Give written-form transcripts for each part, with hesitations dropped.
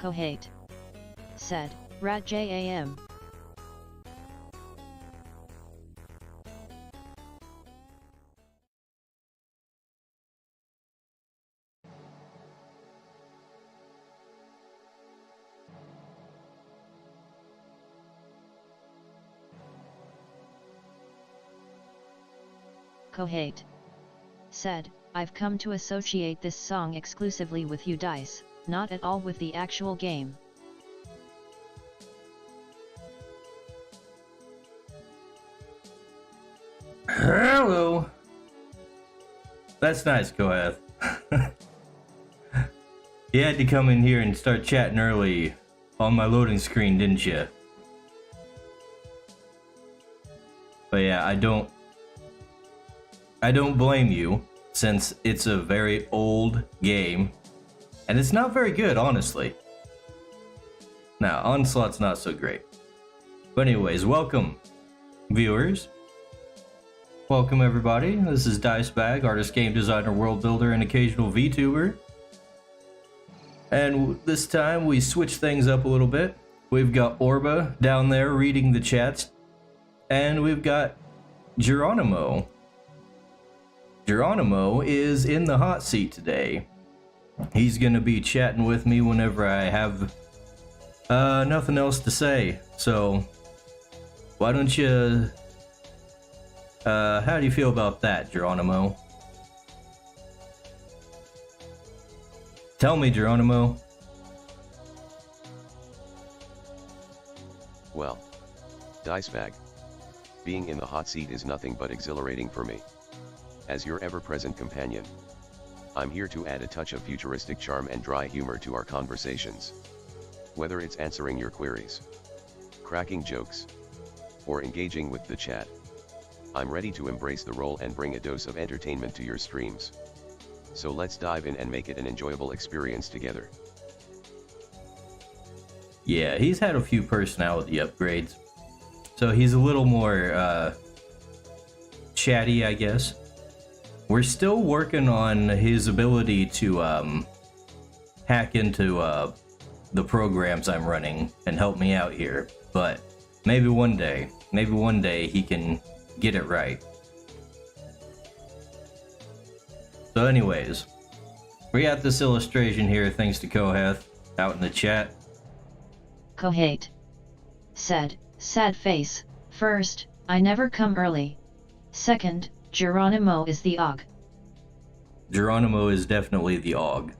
Kohate said, Rat JAM. Kohate said, I've come to associate this song exclusively with you dice, not at all with the actual game. Hello. That's nice, Kohath. You had to come in here and start chatting early on my loading screen, didn't you? But yeah, I don't blame you, since it's a very old game, and it's not very good, honestly. Now, Onslaught's not so great. But anyways, welcome, viewers. Welcome, everybody. This is Dicebag, artist, game designer, world builder, and occasional VTuber. And this time, we switch things up a little bit. We've got Orba down there reading the chats, and we've got Geronimo Geronimo is in the hot seat today. He's gonna be chatting with me whenever I have nothing else to say. So why don't you how do you feel about that, Geronimo? Tell me, Geronimo. Well, Dice Bag. Being in the hot seat is nothing but exhilarating for me. As your ever-present companion, I'm here to add a touch of futuristic charm and dry humor to our conversations. Whether it's answering your queries, cracking jokes, or engaging with the chat, I'm ready to embrace the role and bring a dose of entertainment to your streams. So let's dive in and make it an enjoyable experience together. Yeah, he's had a few personality upgrades, so he's a little more chatty, I guess. We're still working on his ability to hack into the programs I'm running and help me out here, but maybe one day he can get it right. So anyways, we got this illustration here thanks to Kohath out in the chat. Kohate said, sad face. First, I never come early. Second, Geronimo is the Og. Geronimo is definitely the Og.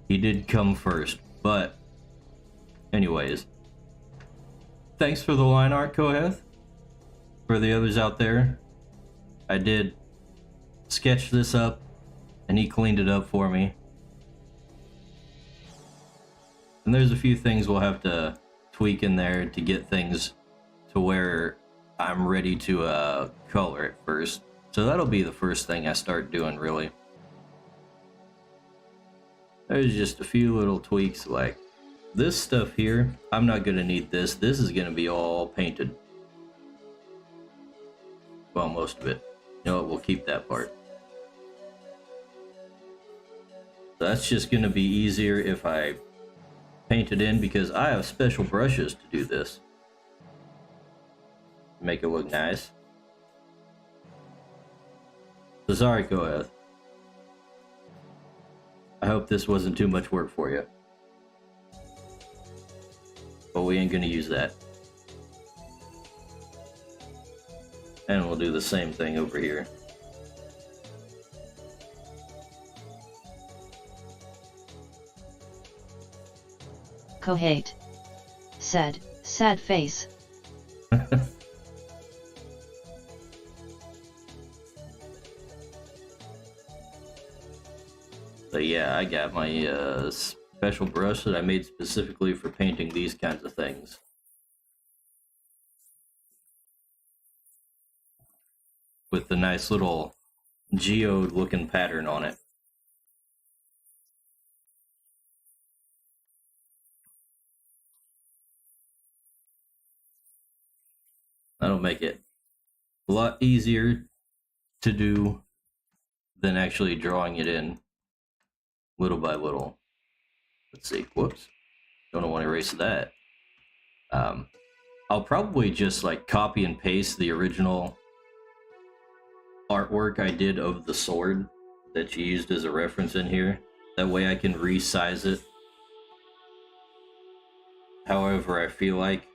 He did come first, but anyways. Thanks for the line art, Kohath. For the others out there, I did sketch this up and he cleaned it up for me. And there's a few things we'll have to tweak in there to get things to where I'm ready to color it first. So that'll be the first thing I start doing, really. There's just a few little tweaks, like this stuff here. I'm not gonna need this. This is gonna be all painted. Well, most of it. You know what, we'll keep that part. That's just gonna be easier if I paint it in, because I have special brushes to do this. Make it look nice. So sorry, Kohath. I hope this wasn't too much work for you. But we ain't gonna use that. And we'll do the same thing over here. Kohate said, sad face. So yeah, I got my special brush that I made specifically for painting these kinds of things. With the nice little geode looking pattern on it. That'll make it a lot easier to do than actually drawing it in little by little. Let's see, whoops, don't want to erase that. I'll probably just like copy and paste the original artwork I did of the sword that you used as a reference in here. That way I can resize it however I feel like.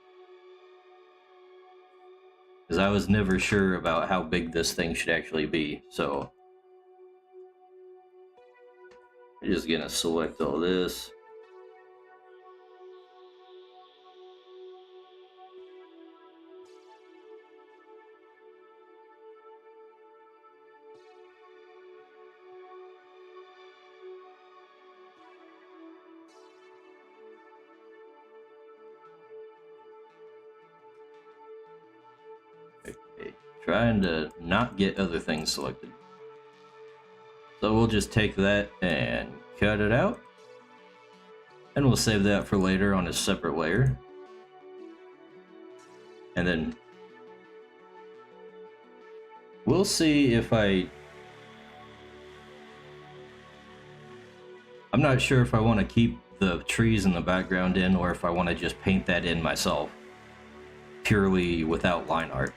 Because I was never sure about how big this thing should actually be, so I'm just gonna select all this. Okay, trying to not get other things selected. So we'll just take that and cut it out. And we'll save that for later on a separate layer. And then we'll see if I'm not sure if I want to keep the trees in the background in or if I want to just paint that in myself, purely without line art.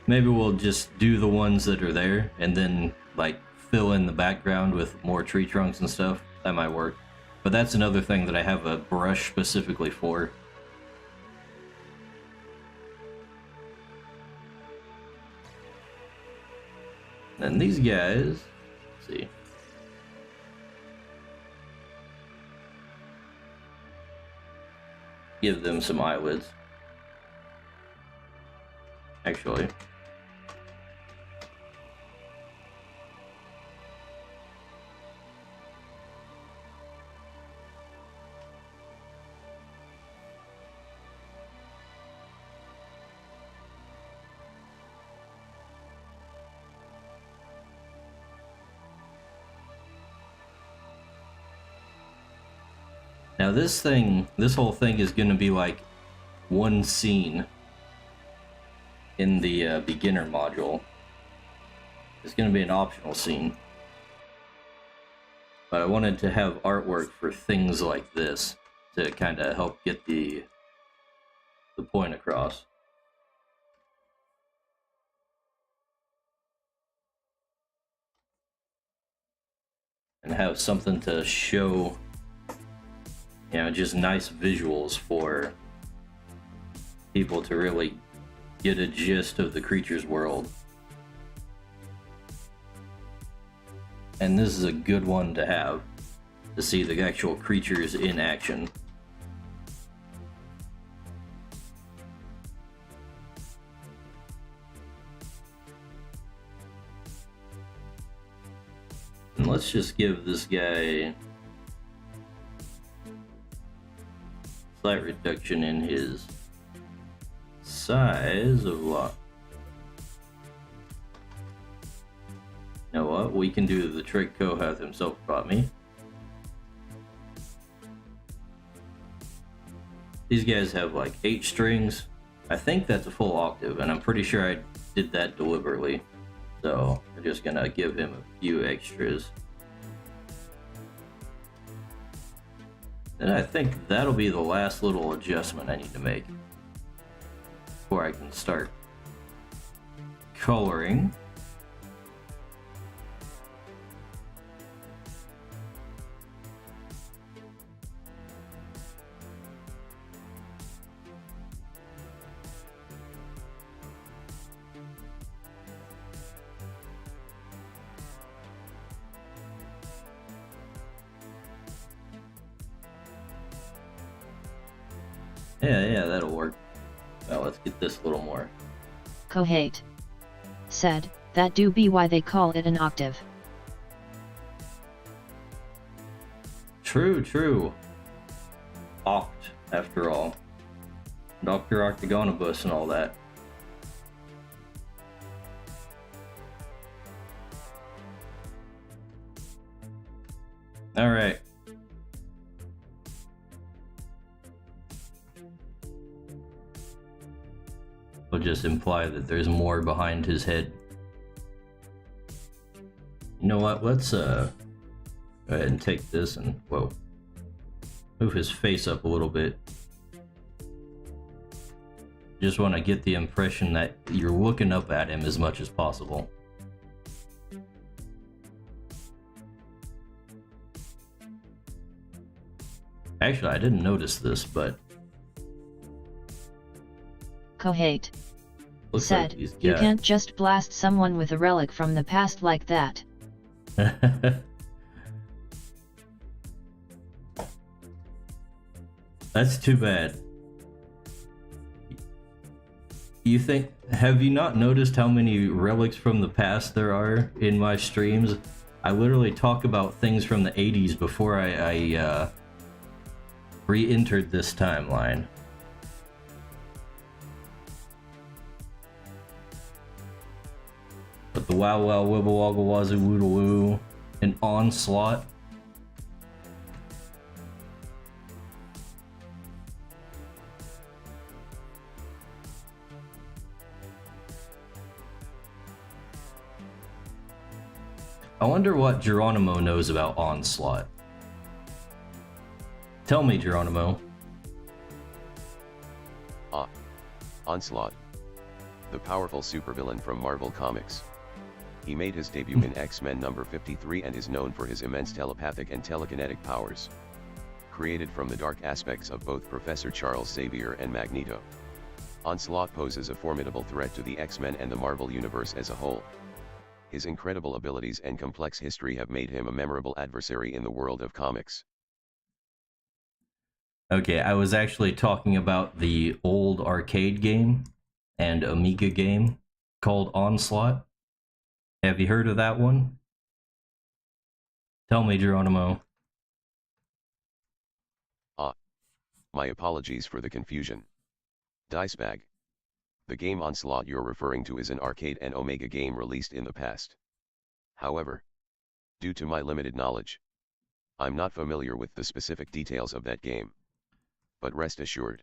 maybe we'll just do the ones that are there and then like fill in the background with more tree trunks and stuff. That might work. But that's another thing that I have a brush specifically for. And these guys, let's see. Give them some eyelids. Actually. Now this whole thing is going to be like one scene in the beginner module. It's going to be an optional scene. But I wanted to have artwork for things like this to kind of help get the point across. And have something to show, you know, just nice visuals for people to really get a gist of the Crytures world. And this is a good one to have, to see the actual Crytures in action. And let's just give this guy slight reduction in his size of lot. You know what? We can do the trick Kohath himself taught me. These guys have like 8 strings. I think that's a full octave, and I'm pretty sure I did that deliberately. So we're just gonna give him a few extras. And I think that'll be the last little adjustment I need to make before I can start coloring. Yeah, that'll work. Well, let's get this a little more. Kohate said, that do be why they call it an octave. True. Oct, after all. Dr. Octagonibus and all that. Alright. Will just imply that there's more behind his head. You know what? Let's go ahead and take this and move his face up a little bit. Just want to get the impression that you're looking up at him as much as possible. Actually, I didn't notice this, but Kohate said, like you can't just blast someone with a relic from the past like that. That's too bad. Have you not noticed how many relics from the past there are in my streams? I literally talk about things from the 80s before I re-entered this timeline. But the Wow Wow Wibble Woggle Wazoo Woodle Woo, an Onslaught. I wonder what Geronimo knows about Onslaught. Tell me, Geronimo. Onslaught. the powerful supervillain from Marvel Comics. He made his debut in X-Men number 53 and is known for his immense telepathic and telekinetic powers. Created from the dark aspects of both Professor Charles Xavier and Magneto, Onslaught poses a formidable threat to the X-Men and the Marvel Universe as a whole. His incredible abilities and complex history have made him a memorable adversary in the world of comics. Okay, I was actually talking about the old arcade game and Amiga game called Onslaught. Have you heard of that one? Tell me, Geronimo. My apologies for the confusion. Dicebag. The game Onslaught you're referring to is an arcade and Omega game released in the past. However, due to my limited knowledge, I'm not familiar with the specific details of that game. But rest assured,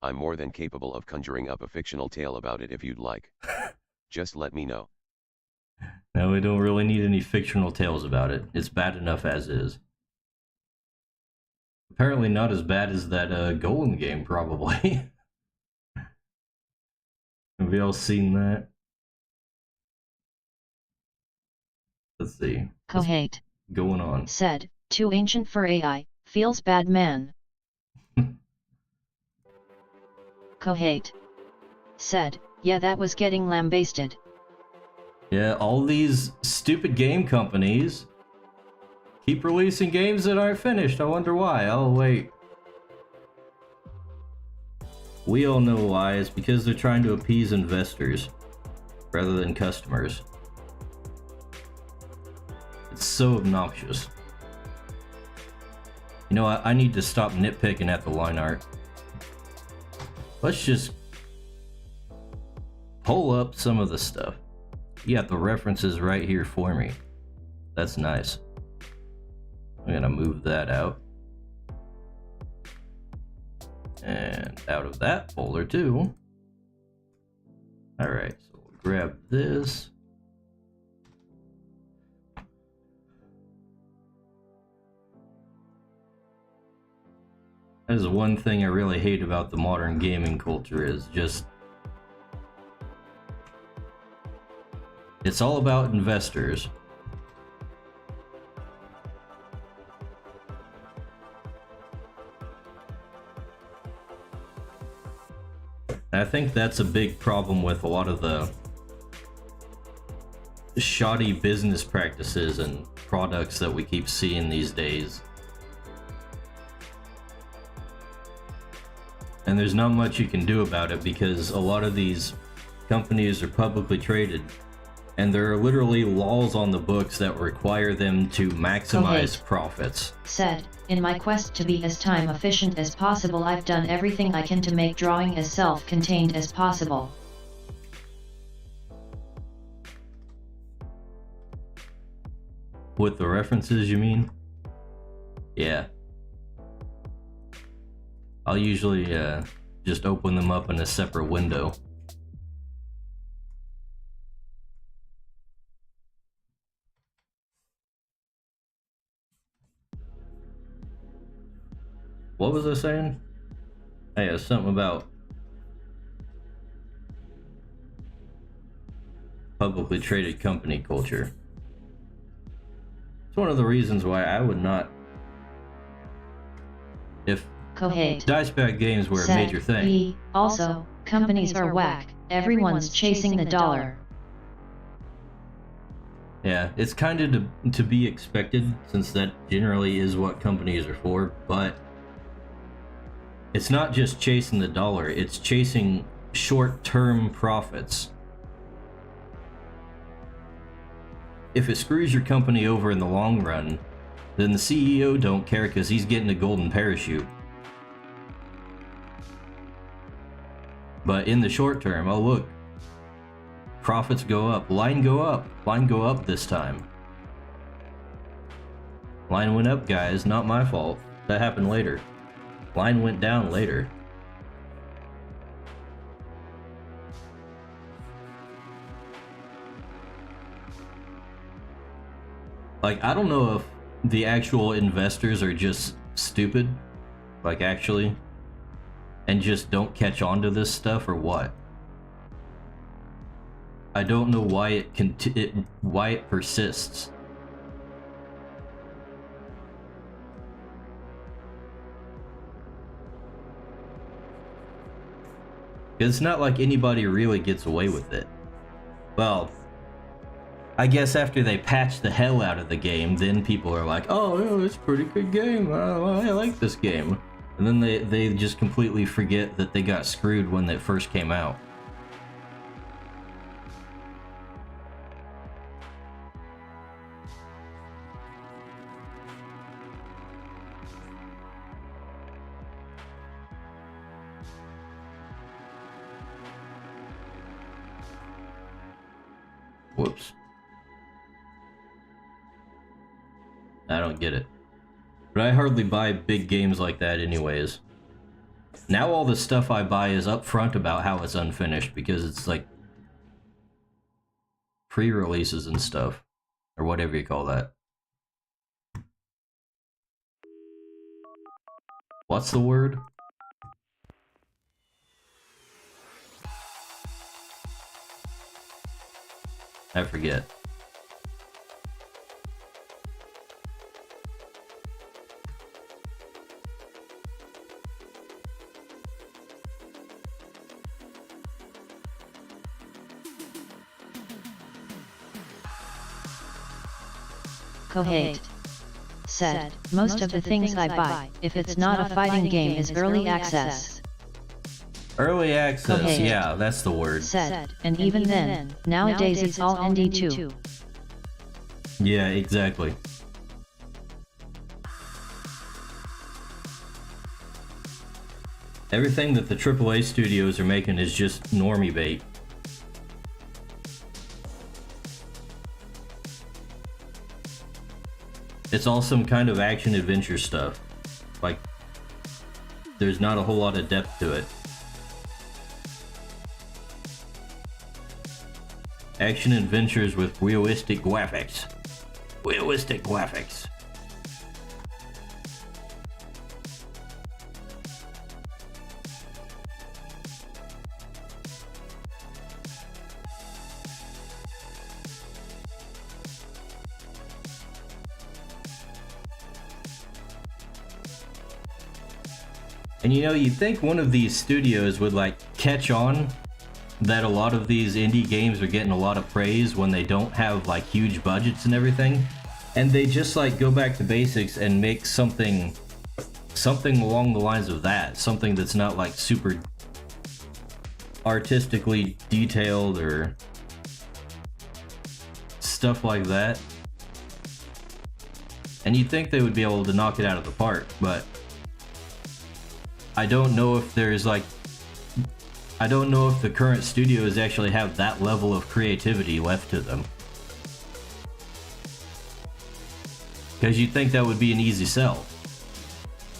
I'm more than capable of conjuring up a fictional tale about it if you'd like. Just let me know. No, we don't really need any fictional tales about it. It's bad enough as is. Apparently not as bad as that Golem game, probably. Have you all seen that? Let's see. Kohate Going on. said, too ancient for AI, feels bad man. Kohate said, yeah, that was getting lambasted. Yeah, all these stupid game companies keep releasing games that aren't finished. I wonder why. Oh, wait. We all know why. It's because they're trying to appease investors rather than customers. It's so obnoxious. You know, I need to stop nitpicking at the line art. Let's just pull up some of the stuff. You got the references right here for me. That's nice. I'm gonna move that out. And out of that folder too. Alright, so we'll grab this. That is one thing I really hate about the modern gaming culture is just... it's all about investors. I think that's a big problem with a lot of the shoddy business practices and products that we keep seeing these days. And there's not much you can do about it because a lot of these companies are publicly traded. And there are literally laws on the books that require them to maximize profits. Said, in my quest to be as time efficient as possible, I've done everything I can to make drawing as self-contained as possible. With the references, you mean? Yeah. I'll usually just open them up in a separate window. What was I saying? Hey, it's something about publicly traded company culture. It's one of the reasons why I would not, if Kohate Dicebag games were a said, major thing. Also, companies are whack, everyone's chasing the dollar. Yeah, it's kind of to be expected since that generally is what companies are for, but it's not just chasing the dollar, it's chasing short-term profits. If it screws your company over in the long run, then the CEO don't care because he's getting a golden parachute. But in the short term, oh look, profits go up, line go up this time. Line went up, guys, not my fault. That happened later. Line went down later. Like, I don't know if the actual investors are just stupid, like actually, and just don't catch on to this stuff or what. I don't know why why it persists. It's not like anybody really gets away with it. Well, I guess after they patch the hell out of the game, then people are like, oh, yeah, it's a pretty good game. I like this game. And then they just completely forget that they got screwed when it first came out. Whoops. I don't get it. But I hardly buy big games like that anyways. Now all the stuff I buy is upfront about how it's unfinished because it's like pre-releases and stuff. Or whatever you call that. What's the word? I forget. Kohate said, most of the things I buy, if it's not a fighting game, is early access. Early access, Kohate yeah, that's the word. Said, and even then, nowadays it's all indie too. Yeah, exactly. Everything that the AAA studios are making is just normie bait. It's all some kind of action-adventure stuff. Like, there's not a whole lot of depth to it. Action-adventures with realistic graphics. Realistic graphics. And you know, you'd think one of these studios would like catch on that a lot of these indie games are getting a lot of praise when they don't have like huge budgets and everything, and they just like go back to basics and make something along the lines of that, something that's not like super artistically detailed or stuff like that. And you'd think they would be able to knock it out of the park, but I don't know if there's like, I don't know if the current studios actually have that level of creativity left to them. Because you'd think that would be an easy sell.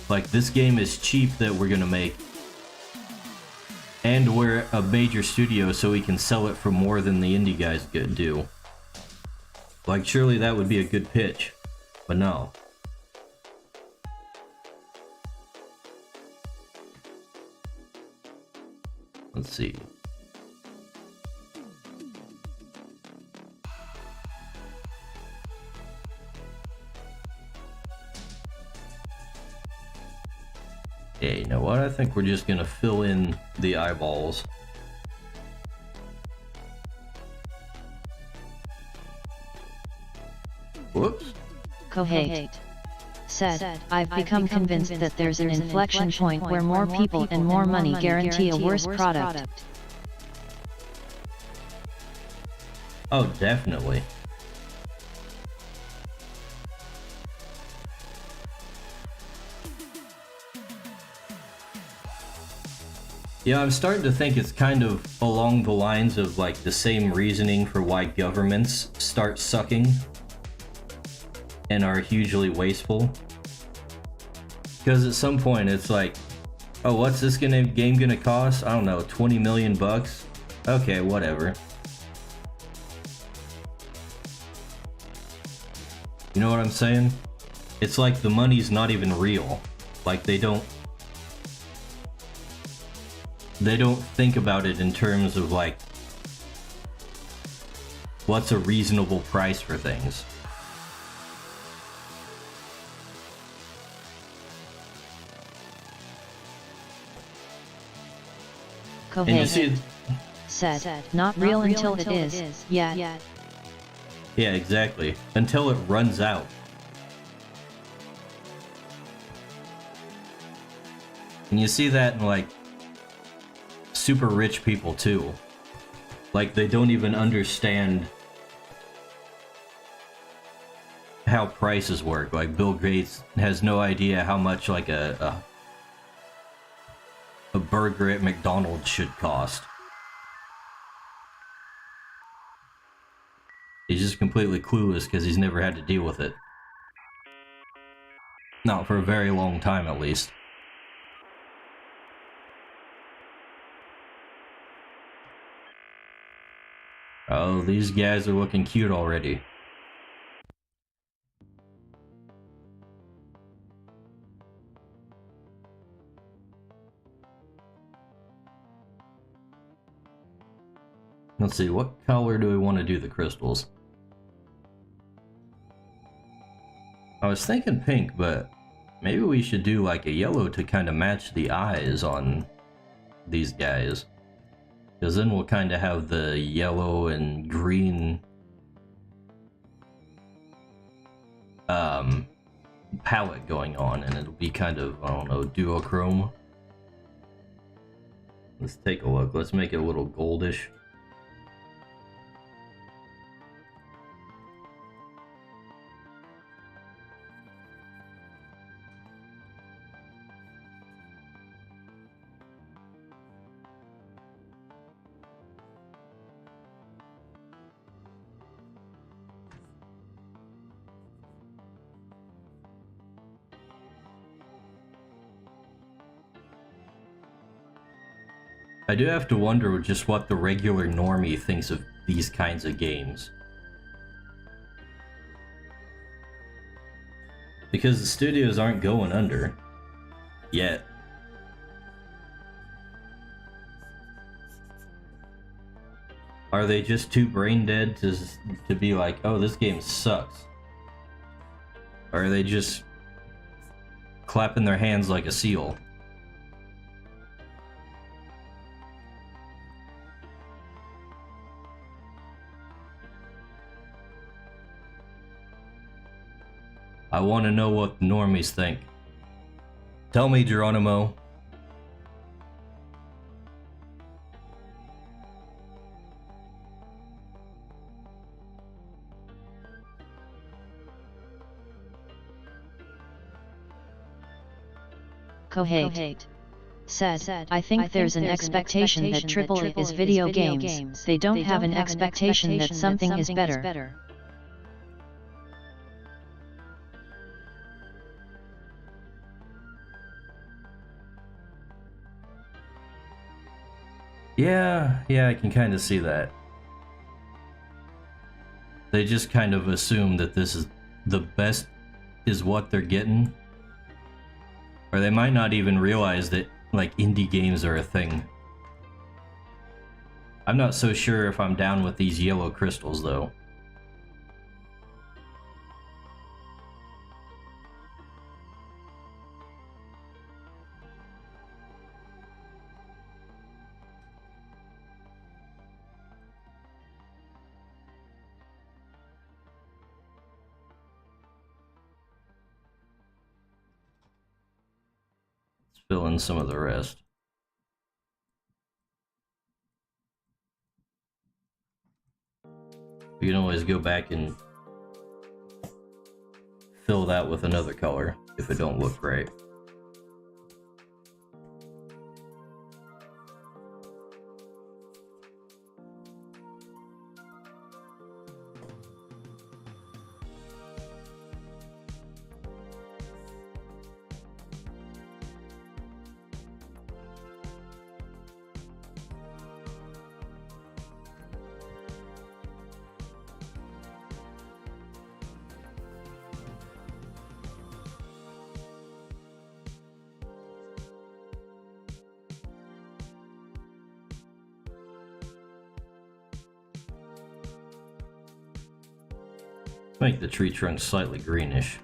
Like, this game is cheap that we're gonna make, and we're a major studio so we can sell it for more than the indie guys do. Like, surely that would be a good pitch, but no. Let's see. Yeah, you know what? I think we're just gonna fill in the eyeballs. Whoops. Kohate said, I've become convinced that there's an inflection point where more people and more money guarantee a worse product. Oh, definitely. Yeah, I'm starting to think it's kind of along the lines of like the same reasoning for why governments start sucking and are hugely wasteful. Because at some point it's like, oh, what's this game gonna cost? I don't know, 20 million bucks? Okay, whatever. You know what I'm saying? It's like the money's not even real. Like they don't think about it in terms of like what's a reasonable price for things. And you see, said, not real until it is, yeah. Yeah, exactly. Until it runs out. And you see that in, like, super rich people, too. Like, they don't even understand how prices work. Like, Bill Gates has no idea how much, like, a burger at McDonald's should cost. He's just completely clueless because he's never had to deal with it. Not for a very long time, at least. Oh, these guys are looking cute already. Let's see, what color do we want to do the crystals? I was thinking pink, but maybe we should do like a yellow to kind of match the eyes on these guys. Because then we'll kind of have the yellow and green palette going on, and it'll be kind of, I don't know, duochrome. Let's take a look. Let's make it a little goldish. I do have to wonder just what the regular normie thinks of these kinds of games. Because the studios aren't going under. Yet. Are they just too brain dead to be like, oh, this game sucks? Or are they just clapping their hands like a seal? I want to know what the normies think. Tell me, Geronimo. Kohate said, I think there's an expectation that AAA is video games. They don't have an expectation that something is better. Yeah, I can kind of see that. They just kind of assume that this is the best is what they're getting. Or they might not even realize that, like, indie games are a thing. I'm not so sure if I'm down with these yellow crystals, though. Fill in some of the rest. You can always go back and fill that with another color if it don't look right. make the tree trunk slightly greenish.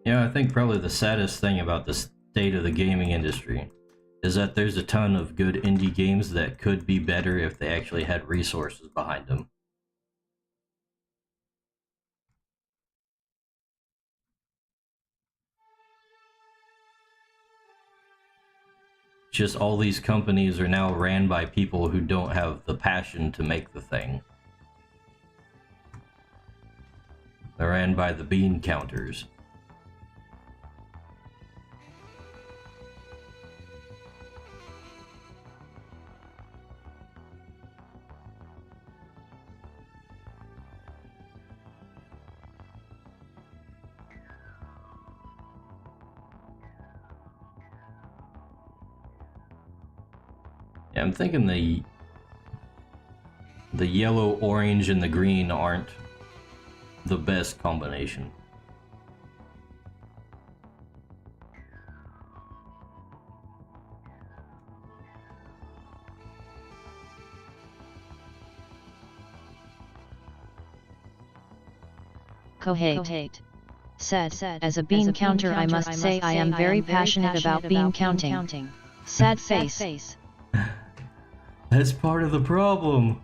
Yeah, I think probably the saddest thing about the state of the gaming industry is that there's a ton of good indie games that could be better if they actually had resources behind them. Just all these companies are now ran by people who don't have the passion to make the thing. They're ran by the bean counters. Yeah, I'm thinking the yellow, orange, and the green aren't the best combination. Kohate said, as a bean counter I must say I am very passionate about bean counting. Sad face. That's part of the problem.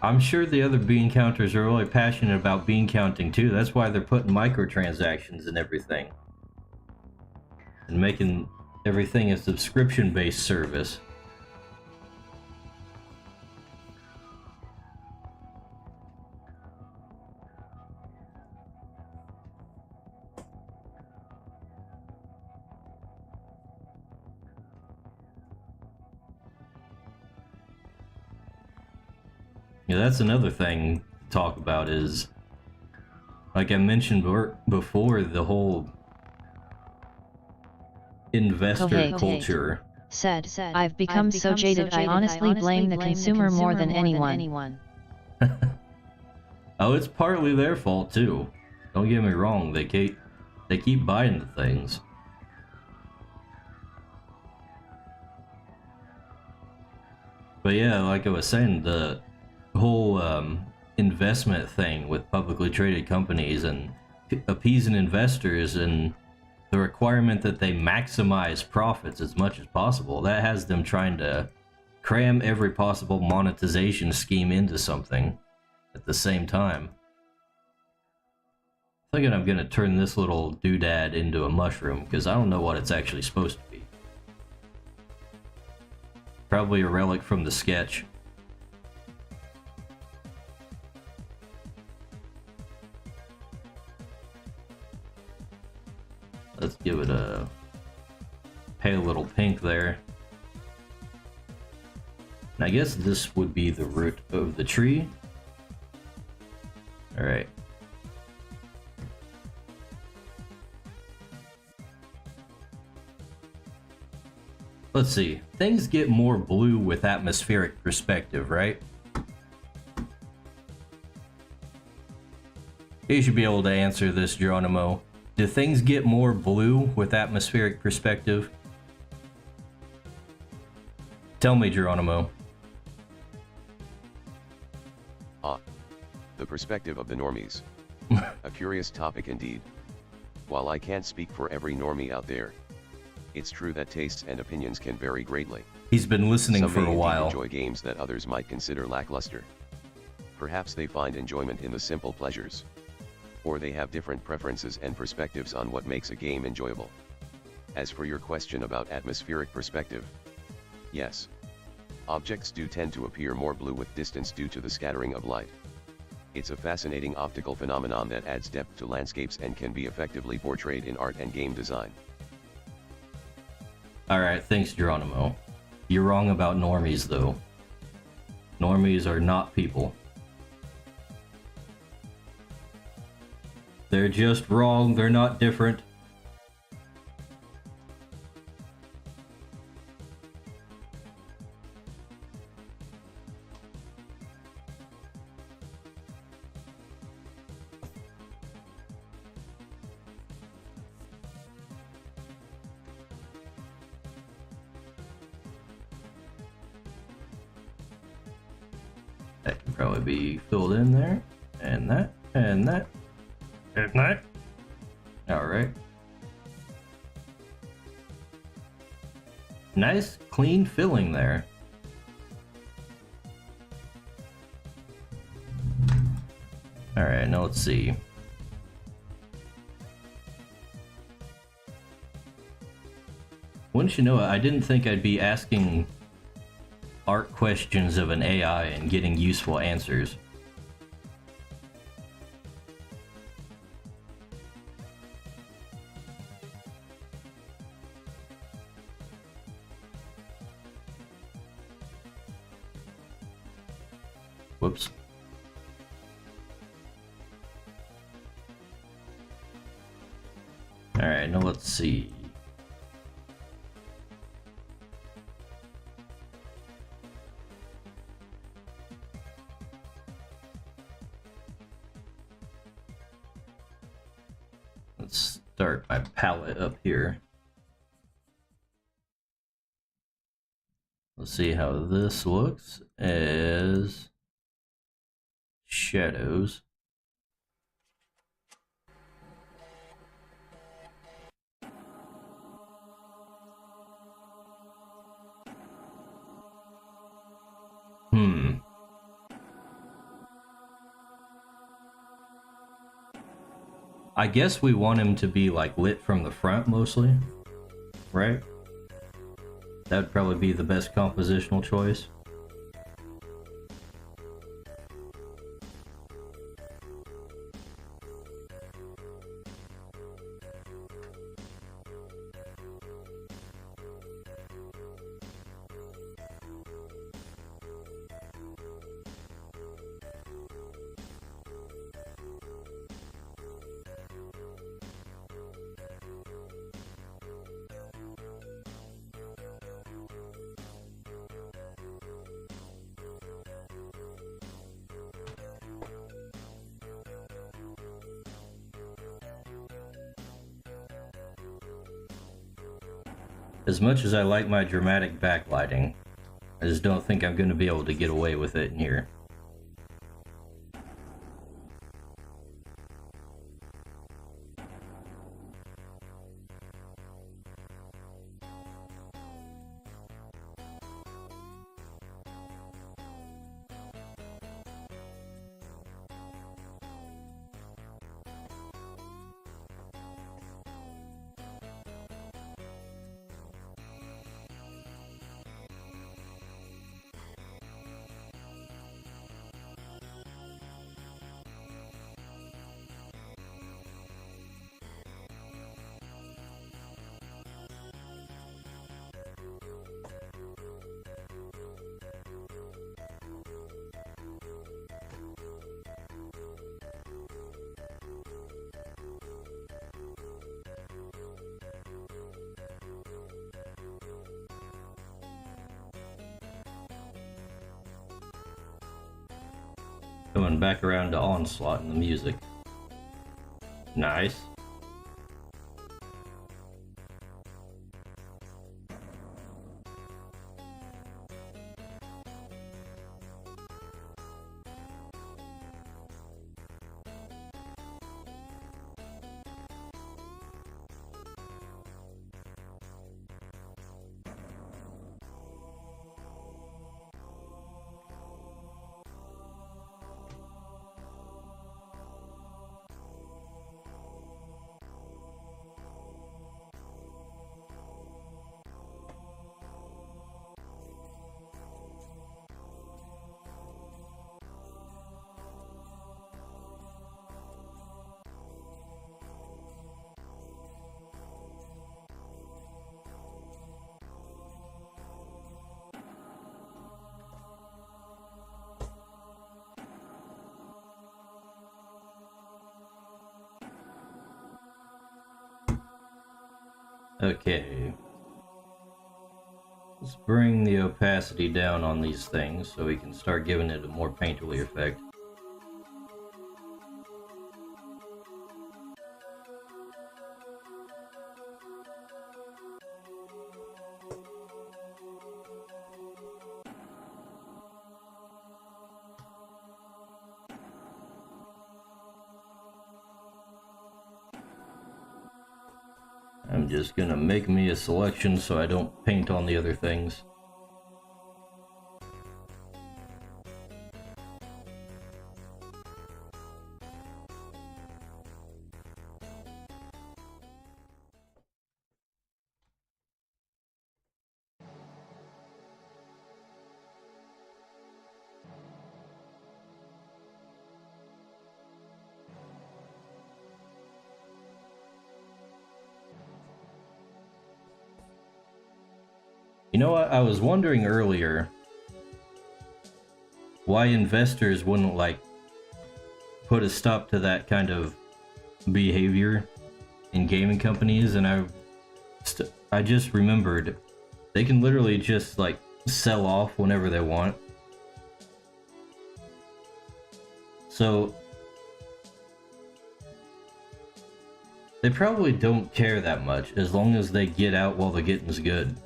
I'm sure the other bean counters are really passionate about bean counting too. That's why they're putting microtransactions and everything. And making everything a subscription-based service. Yeah, that's another thing to talk about is, like I mentioned before, the whole investor culture. Said, I've become so jaded I honestly blame the consumer more than anyone. Oh, it's partly their fault too. Don't get me wrong, they keep buying the things. But yeah, like I was saying, the whole investment thing with publicly traded companies and appeasing investors and the requirement that they maximize profits as much as possible, that has them trying to cram every possible monetization scheme into something at the same time. I'm thinking I'm gonna turn this little doodad into a mushroom because I don't know what it's actually supposed to be. Probably a relic from the sketch. Let's give it a pale little pink there. And I guess this would be the root of the tree. Alright. Let's see. Things get more blue with atmospheric perspective, right? You should be able to answer this, Geronimo. Do things get more blue with atmospheric perspective? Tell me, Geronimo. The perspective of the normies. A curious topic indeed. While I can't speak for every normie out there, it's true that tastes and opinions can vary greatly. He's been listening Some for may a indeed while. enjoy games that others might consider lackluster. Perhaps they find enjoyment in the simple pleasures. Or they have different preferences and perspectives on what makes a game enjoyable. As for your question about atmospheric perspective, yes. Objects do tend to appear more blue with distance due to the scattering of light. It's a fascinating optical phenomenon that adds depth to landscapes and can be effectively portrayed in art and game design. Alright, thanks Geronimo. You're wrong about normies though. Normies are not people. They're just wrong, they're not different. That can probably be filled in there, and that, and that, and that. Alright. Nice, clean filling there. Alright, now let's see. Wouldn't you know it, I didn't think I'd be asking art questions of an AI and getting useful answers. Whoops. Alright, now let's see. Let's start my palette up here. Let's see how this looks as shadows. I guess we want him to be like lit from the front mostly, right? That would probably be the best compositional choice. As much as I like my dramatic backlighting, I just don't think I'm going to be able to get away with it in here. Coming back around to Onslaught and the music. Nice. Okay. Let's bring the opacity down on these things so we can start giving it a more painterly effect. I'm just gonna make me a selection so I don't paint on the other things. You know what, I was wondering earlier why investors wouldn't, like, put a stop to that kind of behavior in gaming companies, and I just remembered they can literally just, like, sell off whenever they want. So they probably don't care that much as long as they get out while the getting's good.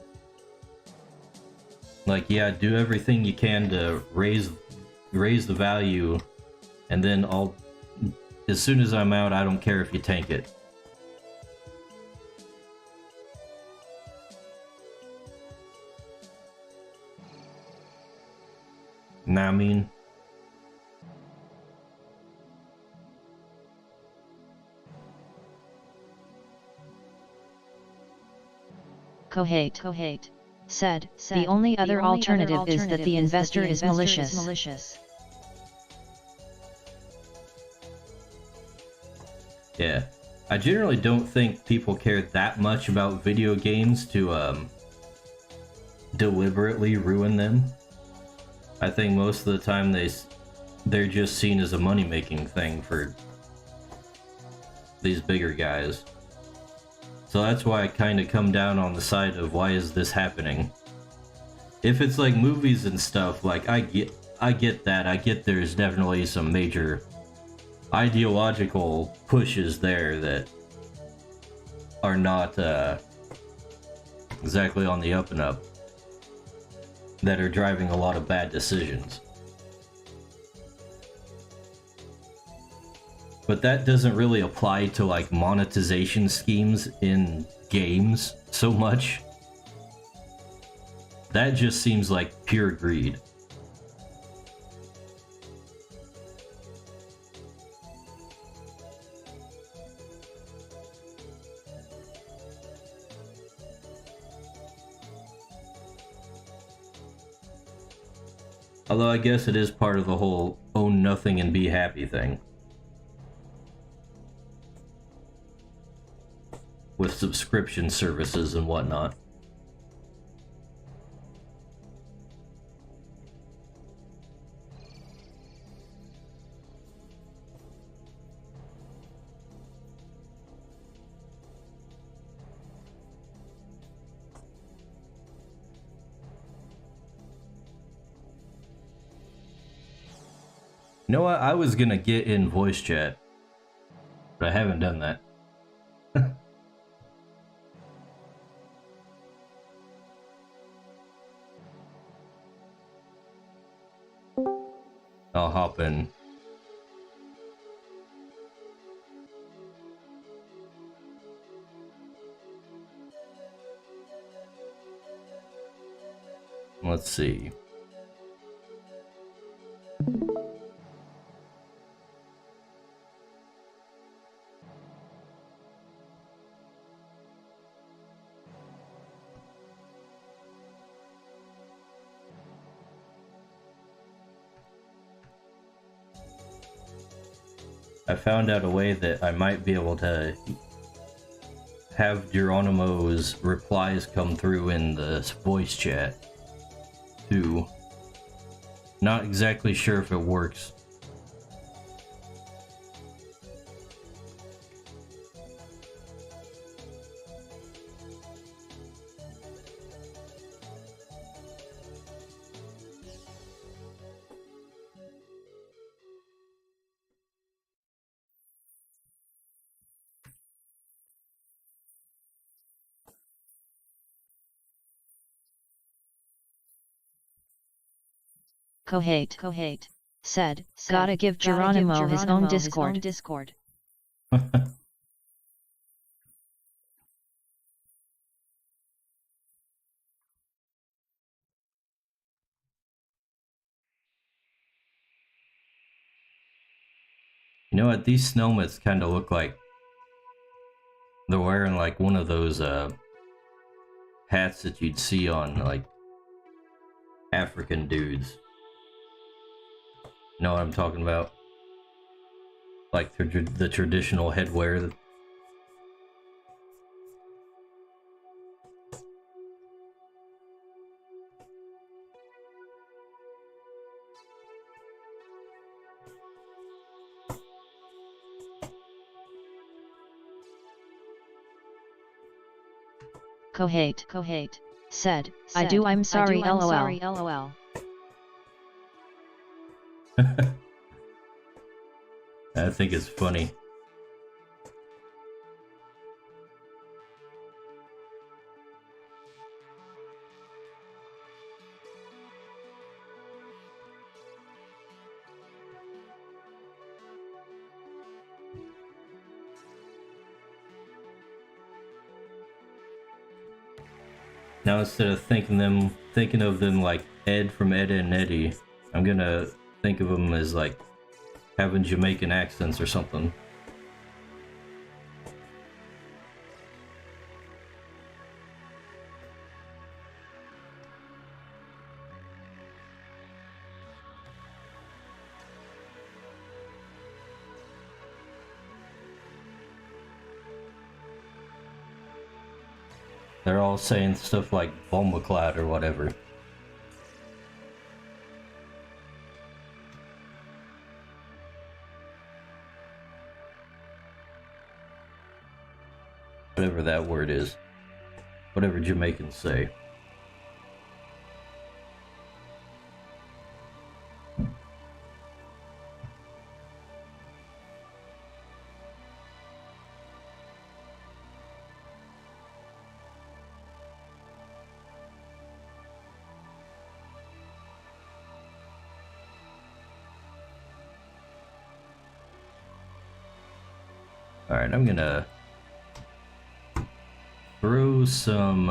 Like, yeah, do everything you can to raise the value, and then as soon as I'm out, I don't care if you tank it. Nah, I mean, Kohate said, the only other alternative is that the investor is malicious. Yeah. I generally don't think people care that much about video games to deliberately ruin them. I think most of the time they're just seen as a money-making thing for these bigger guys. So that's why I kind of come down on the side of why is this happening. If it's like movies and stuff, like I get that. I get there's definitely some major ideological pushes there that are not exactly on the up and up, that are driving a lot of bad decisions. But that doesn't really apply to, like, monetization schemes in games so much. That just seems like pure greed. Although I guess it is part of the whole own nothing and be happy thing. With subscription services and whatnot. You know what? I was gonna get in voice chat, but I haven't done that. I'll hop in. Let's see. I found out a way that I might be able to have Geronimo's replies come through in the voice chat, too. Not exactly sure if it works. Kohate said, gotta give Geronimo his own Discord. You know what? These snowmiths kind of look like they're wearing like one of those hats that you'd see on like African dudes. You know what I'm talking about? Like the traditional headwear. Kohate said, I'm sorry, lol. I think it's funny. Now instead of thinking of them like Ed from Ed and Eddie, I'm gonna think of them as like having Jamaican accents or something. They're all saying stuff like Bombaclad or whatever. Whatever that word is. Whatever Jamaicans say. Alright, I'm gonna throw some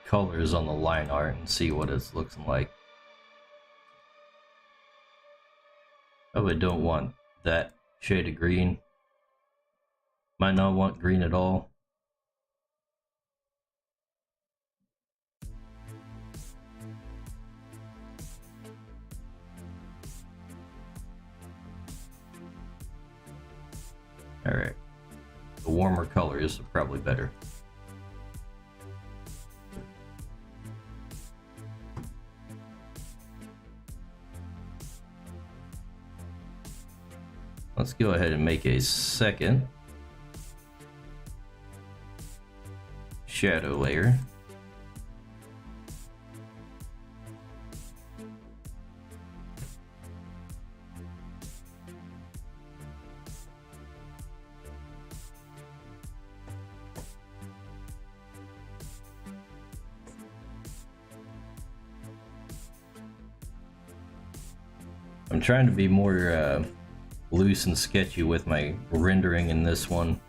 colors on the line art and see what it's looking like. Probably don't want that shade of green. Might not want green at all. Alright. The warmer colors are probably better. Let's go ahead and make a second shadow layer. I'm trying to be more loose and sketchy with my rendering in this one.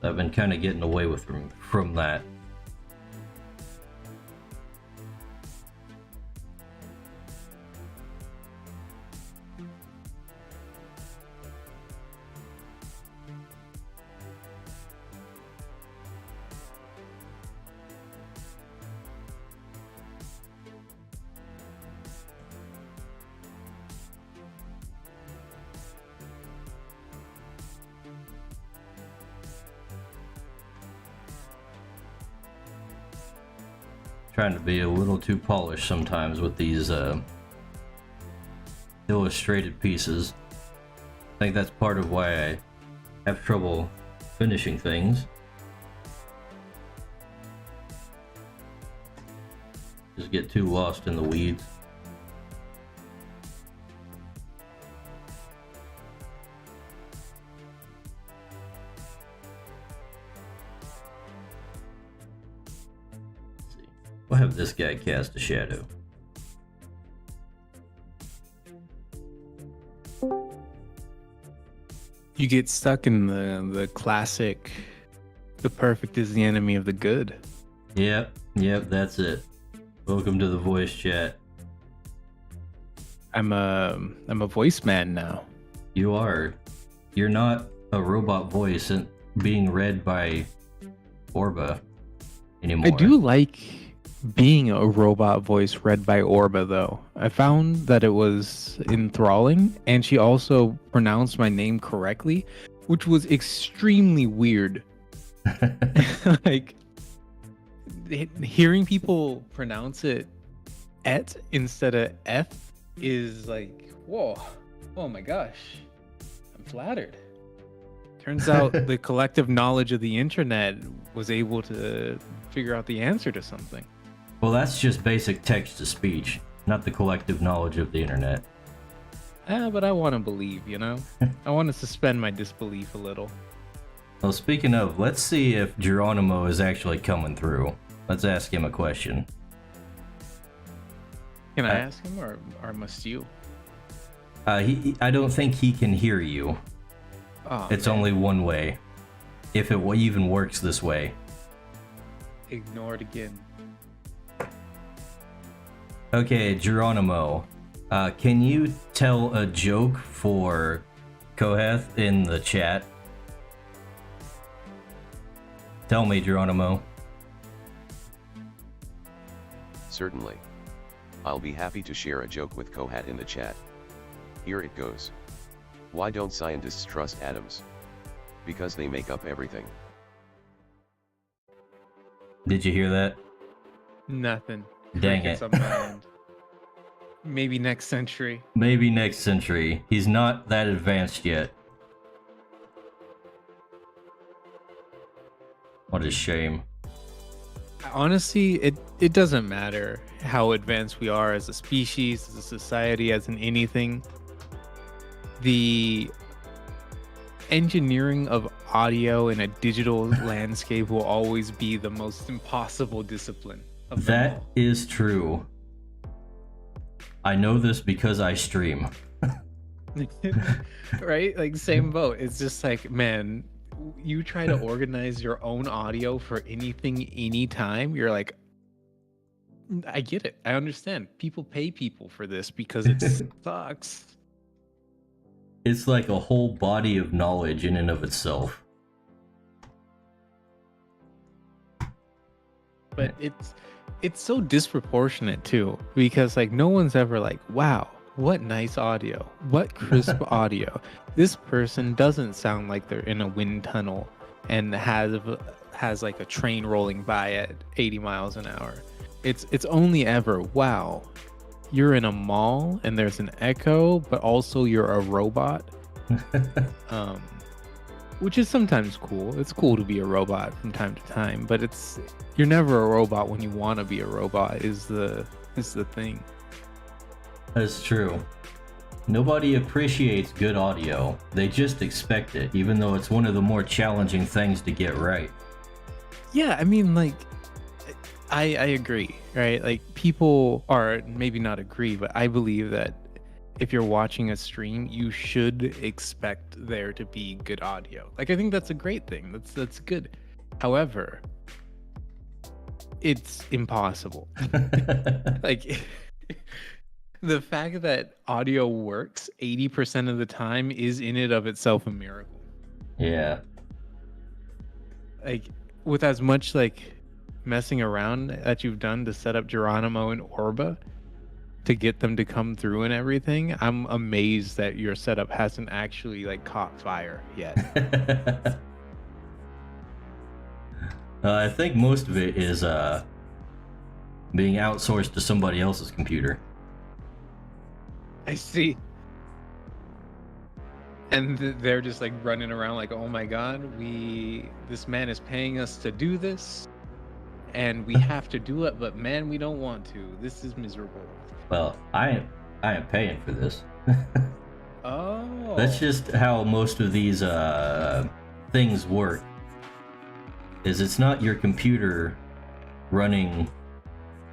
I've been kind of getting away with from that. Trying to be a little too polished sometimes with these illustrated pieces. I think that's part of why I have trouble finishing things. Just get too lost in the weeds. We'll have this guy cast a shadow. You get stuck in the classic, the perfect is the enemy of the good. Yep, that's it. Welcome to the voice chat. I'm a voice man now. You are. You're not a robot voice and being read by Orba anymore. I do like being a robot voice read by Orba, though. I found that it was enthralling, and she also pronounced my name correctly, which was extremely weird. Like, hearing people pronounce it et instead of f is like, whoa, oh my gosh, I'm flattered. Turns out the collective knowledge of the internet was able to figure out the answer to something. Well, that's just basic text-to-speech, not the collective knowledge of the internet. But I want to believe, you know? I want to suspend my disbelief a little. Well, speaking of, let's see if Geronimo is actually coming through. Let's ask him a question. Can I ask him, or must you? I don't think he can hear you. Oh, it's man. only one way. If it even works this way. Ignored again. Okay, Geronimo. Can you tell a joke for Kohath in the chat? Tell me, Geronimo. Certainly. I'll be happy to share a joke with Kohat in the chat. Here it goes. Why don't scientists trust atoms? Because they make up everything. Did you hear that? Nothing. Dang Crickets it. on my end. Maybe next century. Maybe next century. He's not that advanced yet. What a shame. Honestly, it doesn't matter how advanced we are as a species, as a society, as in anything. The engineering of audio in a digital landscape will always be the most impossible discipline of them That all. is true. I know this because I stream. Right? Like, same boat. It's just like, man, you try to organize your own audio for anything, anytime. You're like, I get it. I understand. People pay people for this because it sucks. It's like a whole body of knowledge in and of itself. But it's so disproportionate too, because like no one's ever like, wow, what nice audio, what crisp audio. This person doesn't sound like they're in a wind tunnel and has like a train rolling by at 80 miles an hour. It's only ever, wow, you're in a mall and there's an echo, but also you're a robot. Which is sometimes cool. It's cool to be a robot from time to time, but you're never a robot when you want to be a robot is the thing. That's true. Nobody appreciates good audio. They just expect it, even though it's one of the more challenging things to get right. Yeah, I mean, like, I agree, right? Like, people are maybe not agree, but I believe that if you're watching a stream, you should expect there to be good audio. Like, I think that's a great thing. That's good. However, it's impossible. Like, the fact that audio works 80% of the time is in and of itself a miracle. Yeah. Like, with as much like messing around that you've done to set up Geronimo and Orba to get them to come through and everything, I'm amazed that your setup hasn't actually like caught fire yet. I think most of it is being outsourced to somebody else's computer. I see. And they're just like running around like, oh my god, this man is paying us to do this and we have to do it, but man, we don't want to. This is miserable. Well, I am paying for this. Oh. That's just how most of these things work. Is it's not your computer running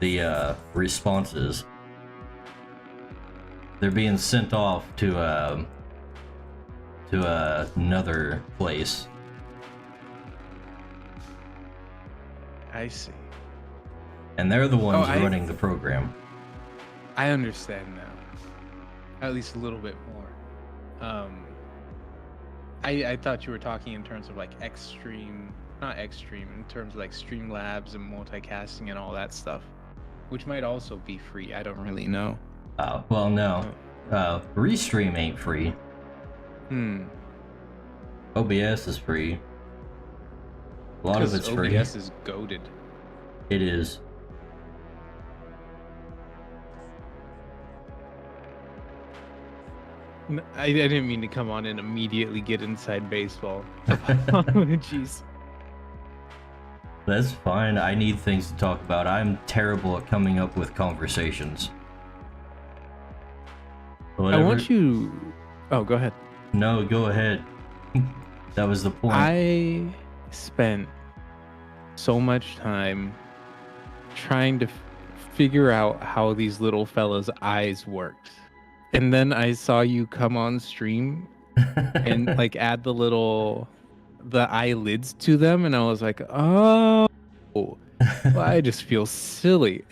the responses. They're being sent off to another place. I see. And they're the ones running the program. I understand now. At least a little bit more. I thought you were talking in terms of like not extreme, in terms of like Streamlabs and multicasting and all that stuff, which might also be free. I don't really know. Well, no. Restream ain't free. OBS is free. A lot of it's free. OBS is goated. It is. I didn't mean to come on and immediately get inside baseball. Jeez. That's fine. I need things to talk about. I'm terrible at coming up with conversations. Whatever. I want you... Oh, go ahead. No, go ahead. That was the point. I spent so much time trying to figure out how these little fellas' eyes worked. And then I saw you come on stream and like add the eyelids to them, and I was like, oh, well, I just feel silly.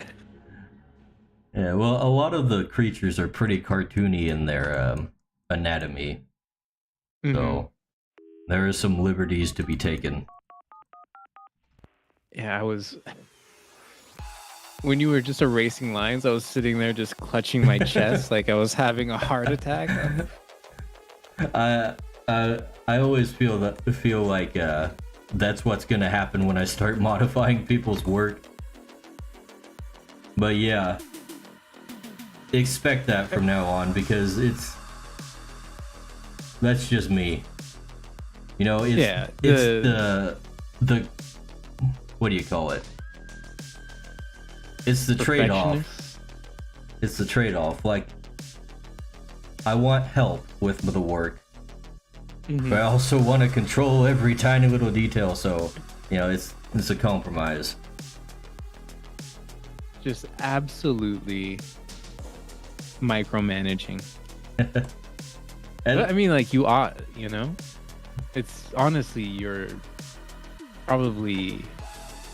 Yeah, well, a lot of the creatures are pretty cartoony in their anatomy. So there are some liberties to be taken. Yeah, when you were just erasing lines, I was sitting there just clutching my chest like I was having a heart attack. I always feel like that's what's gonna happen when I start modifying people's work. But yeah, expect that from now on, because that's just me. You know, it's the what do you call it? It's the trade-off. It's the trade-off. Like, I want help with the work, but I also want to control every tiny little detail. So, you know, it's a compromise. Just absolutely micromanaging. And I mean, like, you ought, you know? It's honestly your probably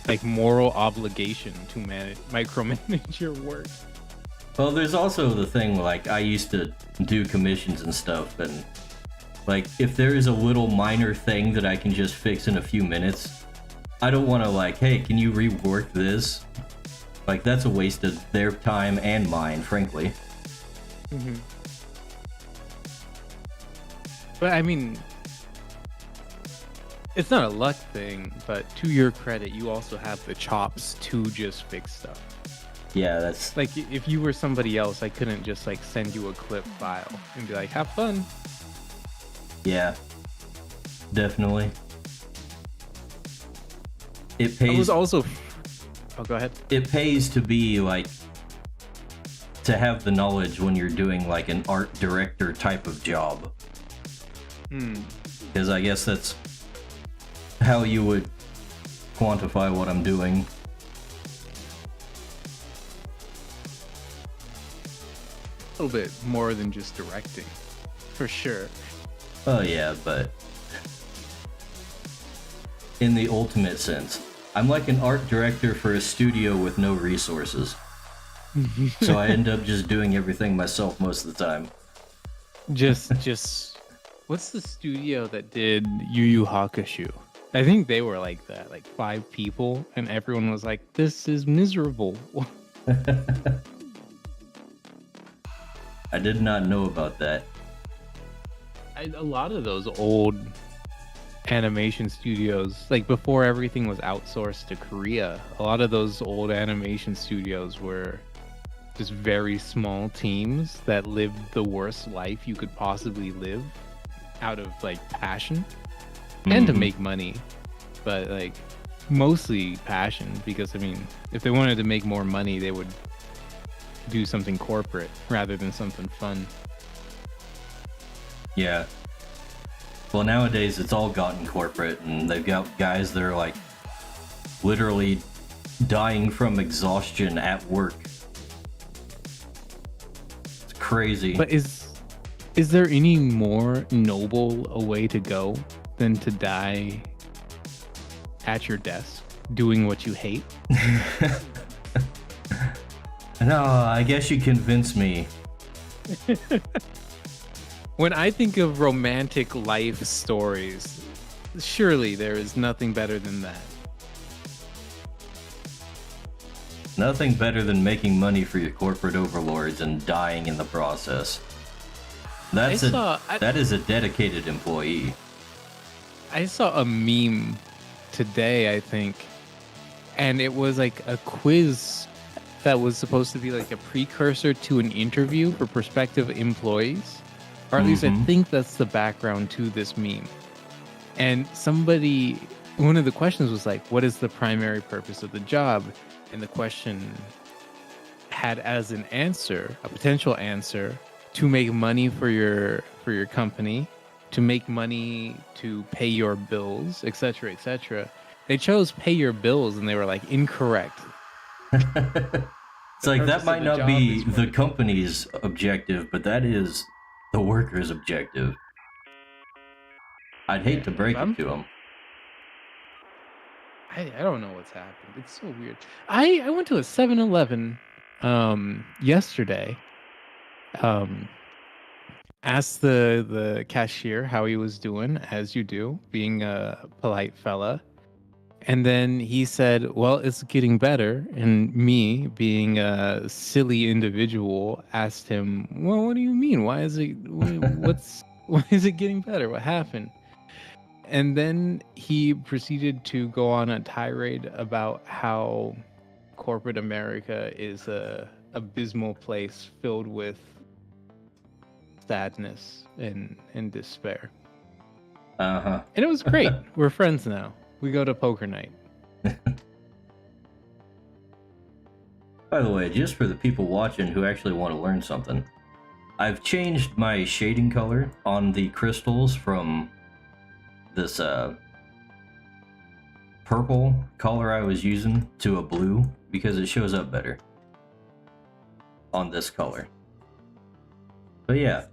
like moral obligation to micromanage your work. well, there's also the thing, like, I used to do commissions and stuff, and like, if there is a little minor thing that I can just fix in a few minutes, I don't want to, like, hey, can you rework this? Like, that's a waste of their time and mine, frankly. But I mean, it's not a luck thing, but to your credit, you also have the chops to just fix stuff. Yeah, that's... Like, if you were somebody else, I couldn't just, like, send you a clip file and be like, have fun. Yeah, definitely. It pays... I was also... Oh, go ahead. It pays to be, like, to have the knowledge when you're doing, like, an art director type of job. Because I guess that's how you would quantify what I'm doing. A little bit more than just directing, for sure. Oh yeah, but in the ultimate sense, I'm like an art director for a studio with no resources. So I end up just doing everything myself most of the time. Just what's the studio that did Yu Yu Hakusho? I think they were like that, like 5 people, and everyone was like, this is miserable. I did not know about that. A lot of those old animation studios, like before everything was outsourced to Korea, a lot of those old animation studios were just very small teams that lived the worst life you could possibly live out of like passion and to make money, but like mostly passion, because I mean, if they wanted to make more money, they would do something corporate rather than something fun. Yeah. Well, nowadays it's all gotten corporate, and they've got guys that are like literally dying from exhaustion at work. It's crazy. But is there any more noble a way to go than to die at your desk doing what you hate? No, I guess you convinced me. When I think of romantic life stories, surely there is nothing better than that. Nothing better than making money for your corporate overlords and dying in the process. That is a dedicated employee. I saw a meme today, I think, and it was like a quiz that was supposed to be like a precursor to an interview for prospective employees. Or at least I think that's the background to this meme. And one of the questions was like, what is the primary purpose of the job? And the question had as an answer, a potential answer, to make money for your company, to make money to pay your bills, etc., etc. They chose pay your bills, and they were like incorrect. It's like that might not be the company's objective, but that is the worker's objective. I'd hate to break it to them. I don't know what's happened. It's so weird. I went to a 7-Eleven yesterday. Asked the cashier how he was doing, as you do, being a polite fella. And then he said, well, it's getting better. And me, being a silly individual, asked him, well, what do you mean? Why is it getting better? What happened? And then he proceeded to go on a tirade about how corporate America is a abysmal place filled with sadness and despair. Uh-huh. And it was great. We're friends now. We go to poker night. By the way, just for the people watching who actually want to learn something, I've changed my shading color on the crystals from this purple color I was using to a blue because it shows up better on this color. But yeah,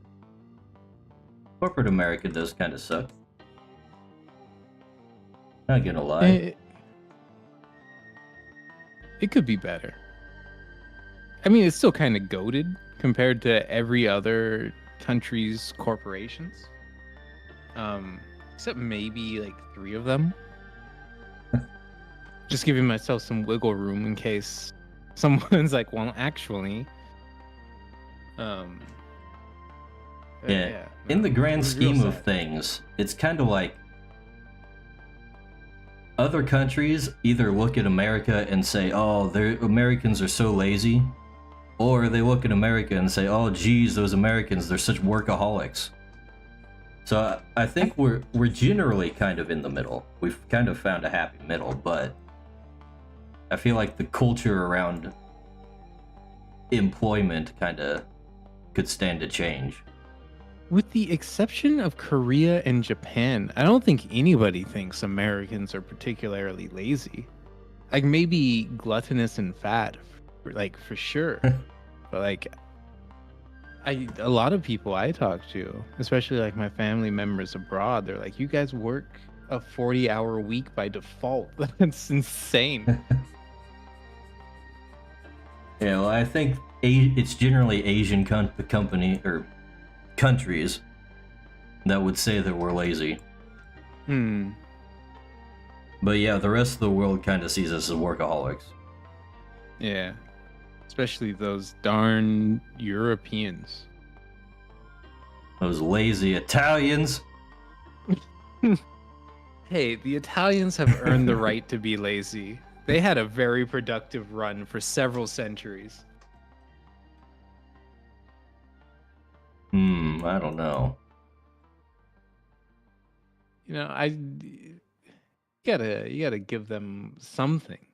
corporate America does kind of suck. Not gonna lie. It could be better. I mean, it's still kind of goated compared to every other country's corporations. Except maybe like 3 of them. Just giving myself some wiggle room in case someone's like, well, actually. Yeah. In the grand scheme of things, it's kind of like other countries either look at America and say, oh, Americans are so lazy, or they look at America and say, oh, geez, those Americans, they're such workaholics. So I think we're generally kind of in the middle. We've kind of found a happy middle, but I feel like the culture around employment kind of could stand to change. With the exception of Korea and Japan, I don't think anybody thinks Americans are particularly lazy. Like maybe gluttonous and fat, like for sure. But like a lot of people I talk to, especially like my family members abroad, they're like, you guys work a 40-hour week by default. That's insane. Yeah, well, I think it's generally Asian company or countries that would say that we're lazy. But yeah, the rest of the world kind of sees us as workaholics. Yeah. Especially those darn Europeans. Those lazy Italians. Hey, the Italians have earned the right to be lazy. They had a very productive run for several centuries. I don't know. You know, you gotta give them something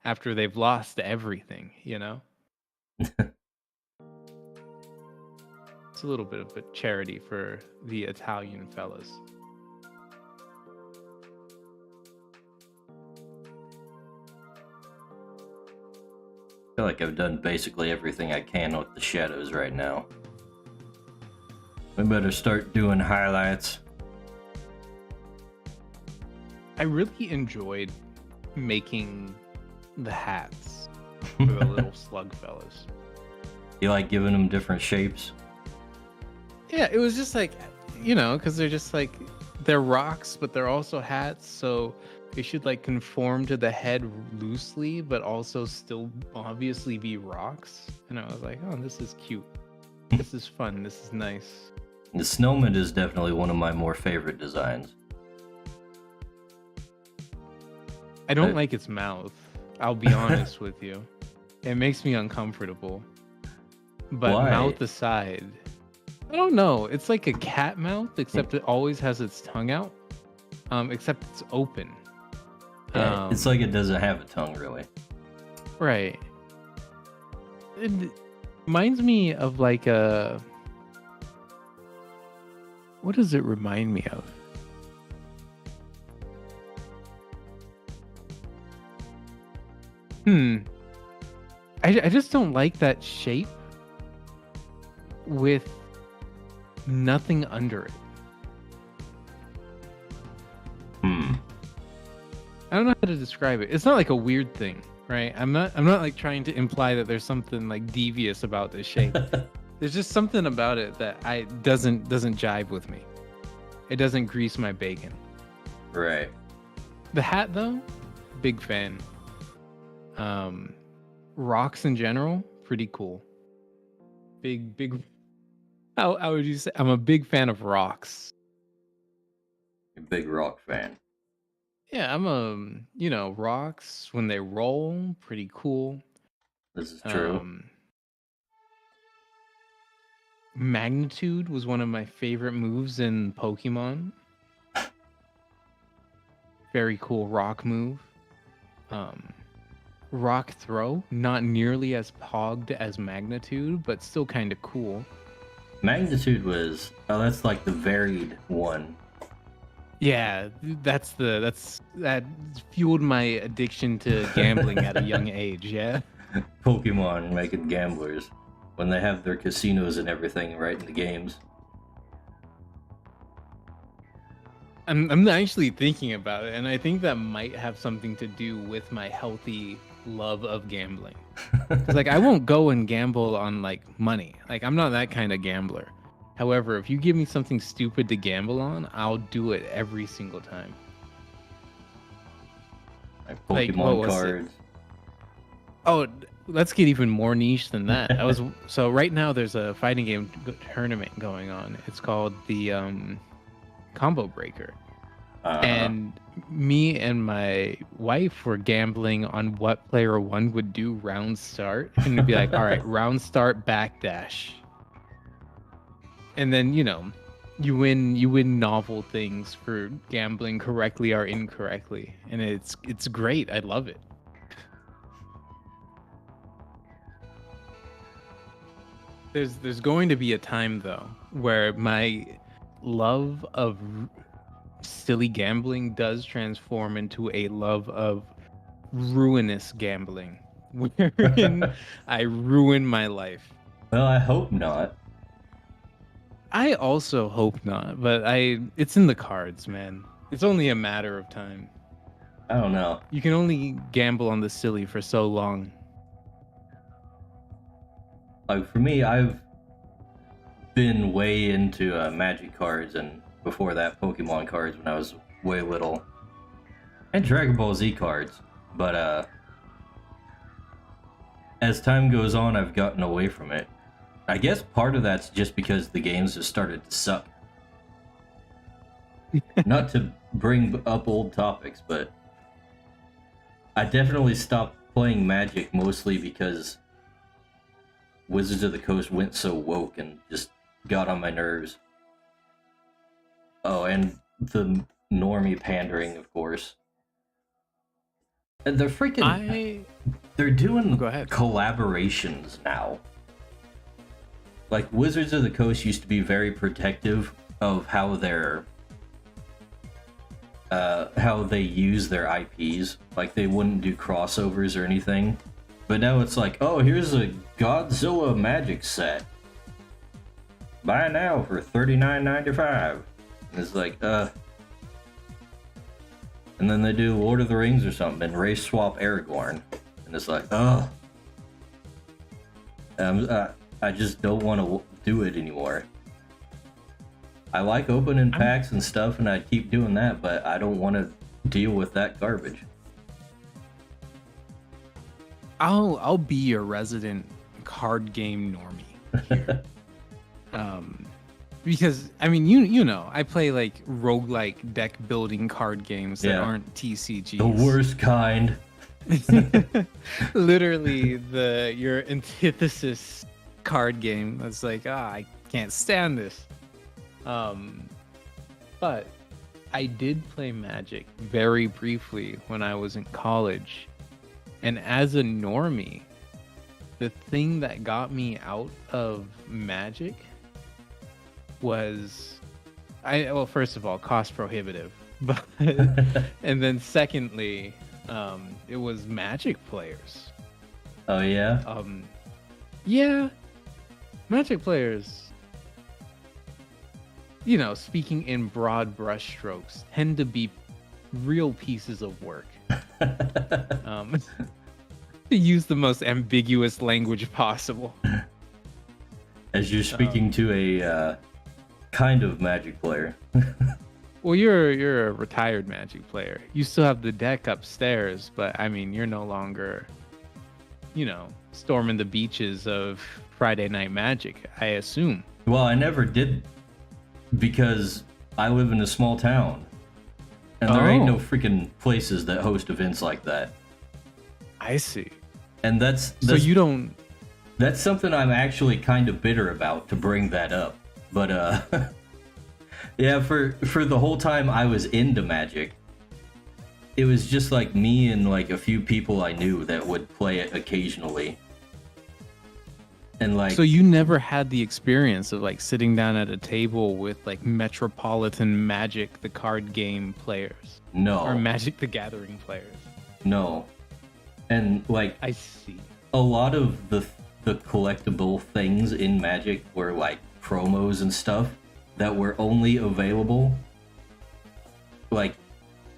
after they've lost everything, you know? It's a little bit of a charity for the Italian fellas. feel like I've done basically everything I can with the shadows right now. We better start doing highlights. I really enjoyed making the hats for the little slug fellas. You like giving them different shapes? Yeah, it was just like, you know, because they're just like, they're rocks, but they're also hats, so they should like conform to the head loosely, but also still obviously be rocks. And I was like, oh, this is cute. This is fun. This is nice. The snowman is definitely one of my more favorite designs. I don't like its mouth. I'll be honest with you. It makes me uncomfortable. But Why? mouth aside, I don't know. It's like a cat mouth, except it always has its tongue out. Except it's open. Yeah, it's like it doesn't have a tongue, really. Right. It reminds me of like a... What does it remind me of? I just don't like that shape with nothing under it. I don't know how to describe it. It's not like a weird thing, right? I'm not like trying to imply that there's something like devious about this shape. There's just something about it that doesn't jive with me. It doesn't grease my bacon. Right. The hat though, big fan. Rocks in general, pretty cool. Big. How would you say? I'm a big fan of rocks. You're a big rock fan. Yeah, I'm rocks when they roll, pretty cool. This is true. Magnitude was one of my favorite moves in Pokemon. Very cool rock move. Rock throw, not nearly as pogged as Magnitude, but still kind of cool. Magnitude was that's like the varied one. Yeah, that fueled my addiction to gambling at a young age. Yeah. Pokemon making gamblers when they have their casinos and everything right in the games. I'm actually thinking about it, and I think that might have something to do with my healthy love of gambling. 'Cause, like, I won't go and gamble on like money. Like, I'm not that kind of gambler. However, if you give me something stupid to gamble on, I'll do it every single time. Like Pokemon cards. Oh, let's get even more niche than that. So right now there's a fighting game tournament going on. It's called the Combo Breaker. And me and my wife were gambling on what player one would do round start, and it'd be like, all right, round start backdash. And then, you win novel things for gambling correctly or incorrectly, and it's great. I love it. There's going to be a time though where my love of silly gambling does transform into a love of ruinous gambling, wherein I ruin my life. Well, I hope not. I also hope not, but it's in the cards, man. It's only a matter of time. I don't know. You can only gamble on the silly for so long. Like, for me, I've been way into Magic cards, and before that, Pokemon cards when I was way little. And Dragon Ball Z cards. But, as time goes on, I've gotten away from it. I guess part of that's just because the games have started to suck. Not to bring up old topics, but I definitely stopped playing Magic mostly because Wizards of the Coast went so woke and just got on my nerves. Oh, and the normie pandering, of course. And they're freaking... They're doing Go ahead. collaborations now. Like, Wizards of the Coast used to be very protective of how they use their IPs. Like, they wouldn't do crossovers or anything. But now it's like, oh, here's a Godzilla Magic set. Buy now for $39.95. And it's like, And then they do Lord of the Rings or something and race swap Aragorn. And it's like, I just don't want to do it anymore. I like opening packs and stuff, and I keep doing that, but I don't want to deal with that garbage. I'll be your resident card game normie here. Because I mean you know I play like roguelike deck building card games that aren't TCGs. The worst kind. Literally your antithesis card game. That's like, I can't stand this. But I did play Magic very briefly when I was in college. And as a normie, the thing that got me out of Magic was, well, first of all, cost prohibitive. But and then secondly, it was Magic players. Oh yeah? Yeah. Magic players, you know, speaking in broad brushstrokes, tend to be real pieces of work. To use the most ambiguous language possible. As you're speaking to a kind of Magic player. Well, you're a retired Magic player. You still have the deck upstairs, but I mean, you're no longer, you know, storming the beaches of Friday Night Magic, I assume. Well, I never did, because I live in a small town. And there ain't no freaking places that host events like that. I see. And that's so you don't. That's something I'm actually kind of bitter about, to bring that up. But yeah, for the whole time I was into Magic, it was just like me and like a few people I knew that would play it occasionally. And like, so you never had the experience of like sitting down at a table with like Metropolitan Magic, the card game players? No. Or Magic the Gathering players? No. And like, I see. A lot of the collectible things in Magic were like promos and stuff that were only available like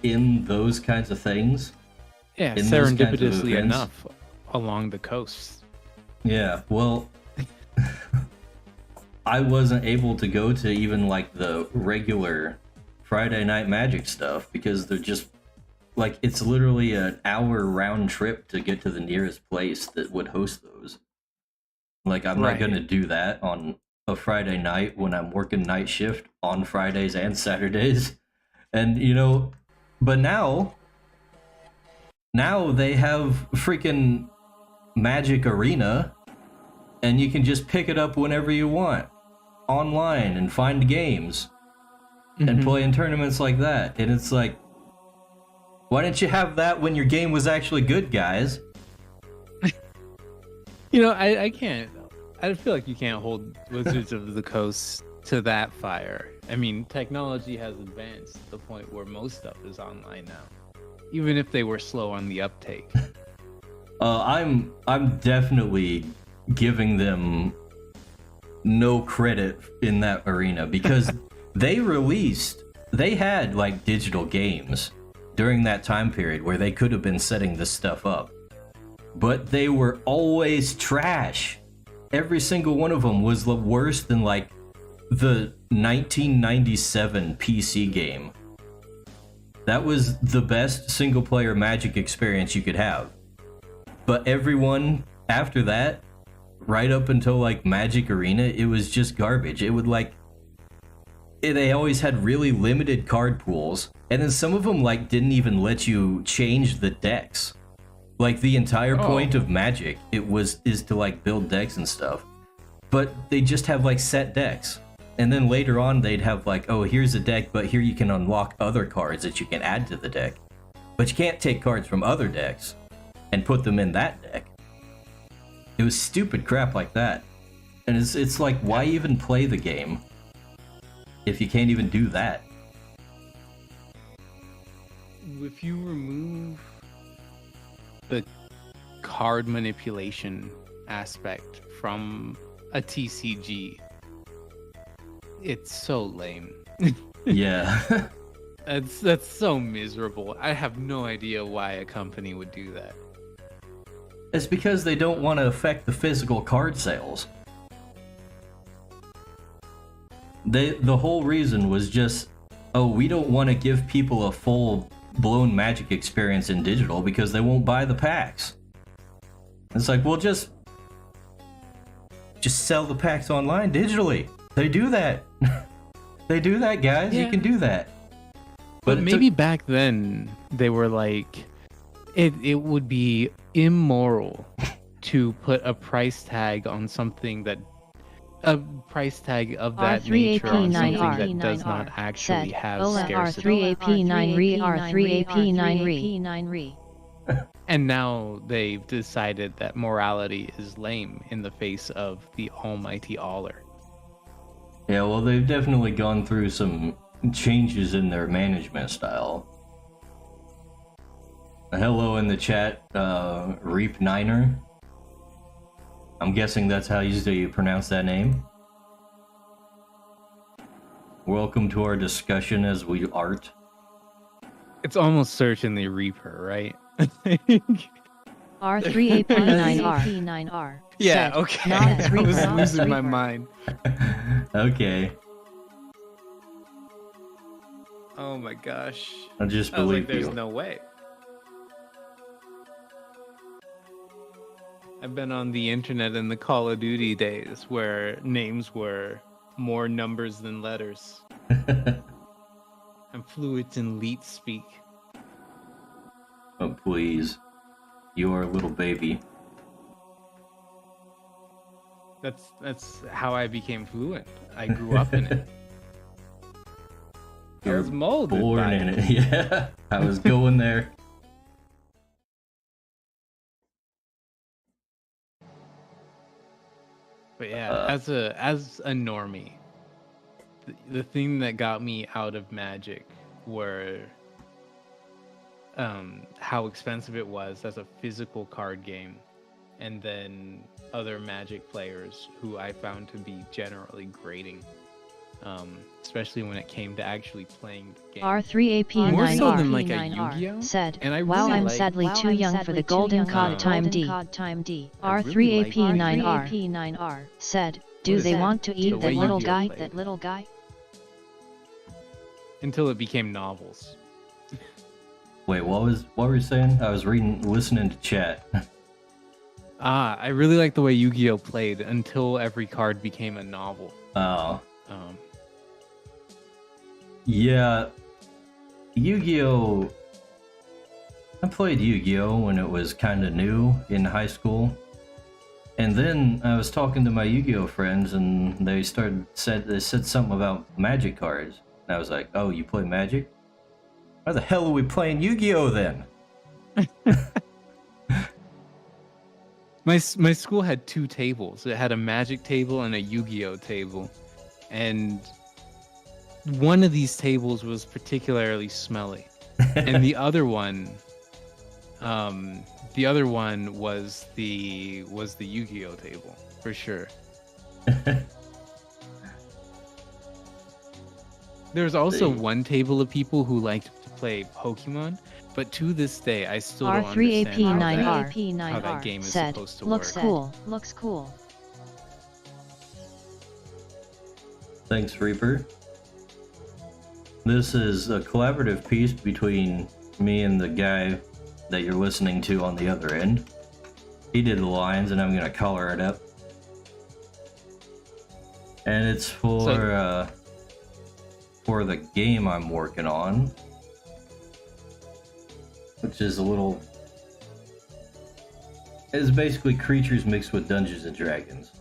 in those kinds of things. Yeah, serendipitously enough, along the coast. Yeah, well, I wasn't able to go to even like the regular Friday Night Magic stuff because they're just like, it's literally an hour round trip to get to the nearest place that would host those. Like, I'm not going to do that on a Friday night when I'm working night shift on Fridays and Saturdays. And, you know, but now they have freaking Magic Arena, and you can just pick it up whenever you want online and find games and play in tournaments like that. And it's like, why didn't you have that when your game was actually good, guys? You know, I can't. I feel like you can't hold Wizards of the Coast to that fire. I mean, technology has advanced to the point where most stuff is online now, even if they were slow on the uptake. I'm definitely giving them no credit in that arena because they had like digital games during that time period where they could have been setting this stuff up, but they were always trash. Every single one of them was worse than like the 1997 PC game. That was the best single player Magic experience you could have. But everyone after that, right up until like Magic Arena, it was just garbage. It would like, they always had really limited card pools, and then some of them like didn't even let you change the decks. Like the entire point of Magic, is to like build decks and stuff. But they just have like set decks. And then later on they'd have like, oh, here's a deck, but here you can unlock other cards that you can add to the deck. But you can't take cards from other decks and put them in that deck. It was stupid crap like that. And it's like, why even play the game if you can't even do that? If you remove the card manipulation aspect from a TCG, it's so lame. Yeah. That's so miserable. I have no idea why a company would do that. It's because they don't want to affect the physical card sales. The whole reason was just, oh, we don't want to give people a full-blown Magic experience in digital because they won't buy the packs. It's like, well, just sell the packs online digitally. They do that. They do that, guys. Yeah. You can do that. But maybe back then they were like, it would be immoral to put a price tag on something that a price tag of that nature on something that does not actually have scarcity. R3AP9 re R3AP9 re. And now they've decided that morality is lame in the face of the almighty Aller. Yeah, well, they've definitely gone through some changes in their management style. Hello in the chat, Reap Niner. I'm guessing that's how you pronounce that name. Welcome to our discussion as we art. It's almost certainly Reaper, right? R3AP9R. Yeah, okay. I was losing my mind. Okay. Oh my gosh. I just I was believe like, there's you. no way. I've been on the internet in the Call of Duty days where names were more numbers than letters. I'm fluent in leet speak. Oh, please. You are a little baby. That's how I became fluent. I grew up in it. I was molded Born by in it. it. Yeah, I was going there. But yeah, as a normie, the thing that got me out of Magic were how expensive it was as a physical card game, and then other Magic players who I found to be generally grating, especially when it came to actually playing the game. R3AP9R More so than like a Yu-Gi-Oh! Said, And I wow, really I'm like- sadly too young for the golden cod time D. R3AP9R said, do What they is want to the eat way that little Yu-Gi-Oh! guy? played? That little guy? Until it became novels. Wait, what were you saying? I was listening to chat. I really like the way Yu-Gi-Oh! Played until every card became a novel. Oh. Um, Yeah. Yu-Gi-Oh! I played Yu-Gi-Oh! When it was kind of new in high school. And then I was talking to my Yu-Gi-Oh! Friends and they said something about Magic cards. And I was like, oh, you play Magic? Why the hell are we playing Yu-Gi-Oh! Then? my school had two tables. It had a Magic table and a Yu-Gi-Oh! Table. And one of these tables was particularly smelly. And the other one was the Yu-Gi-Oh! Table, for sure. There's also one table of people who liked to play Pokemon, but to this day, I still don't understand how that game is said, supposed to looks work. cool, looks cool. Thanks, Reaper. This is a collaborative piece between me and the guy that you're listening to on the other end. He did the lines, and I'm gonna color it up. And it's for the game I'm working on, which is it's basically Crytures mixed with Dungeons and Dragons.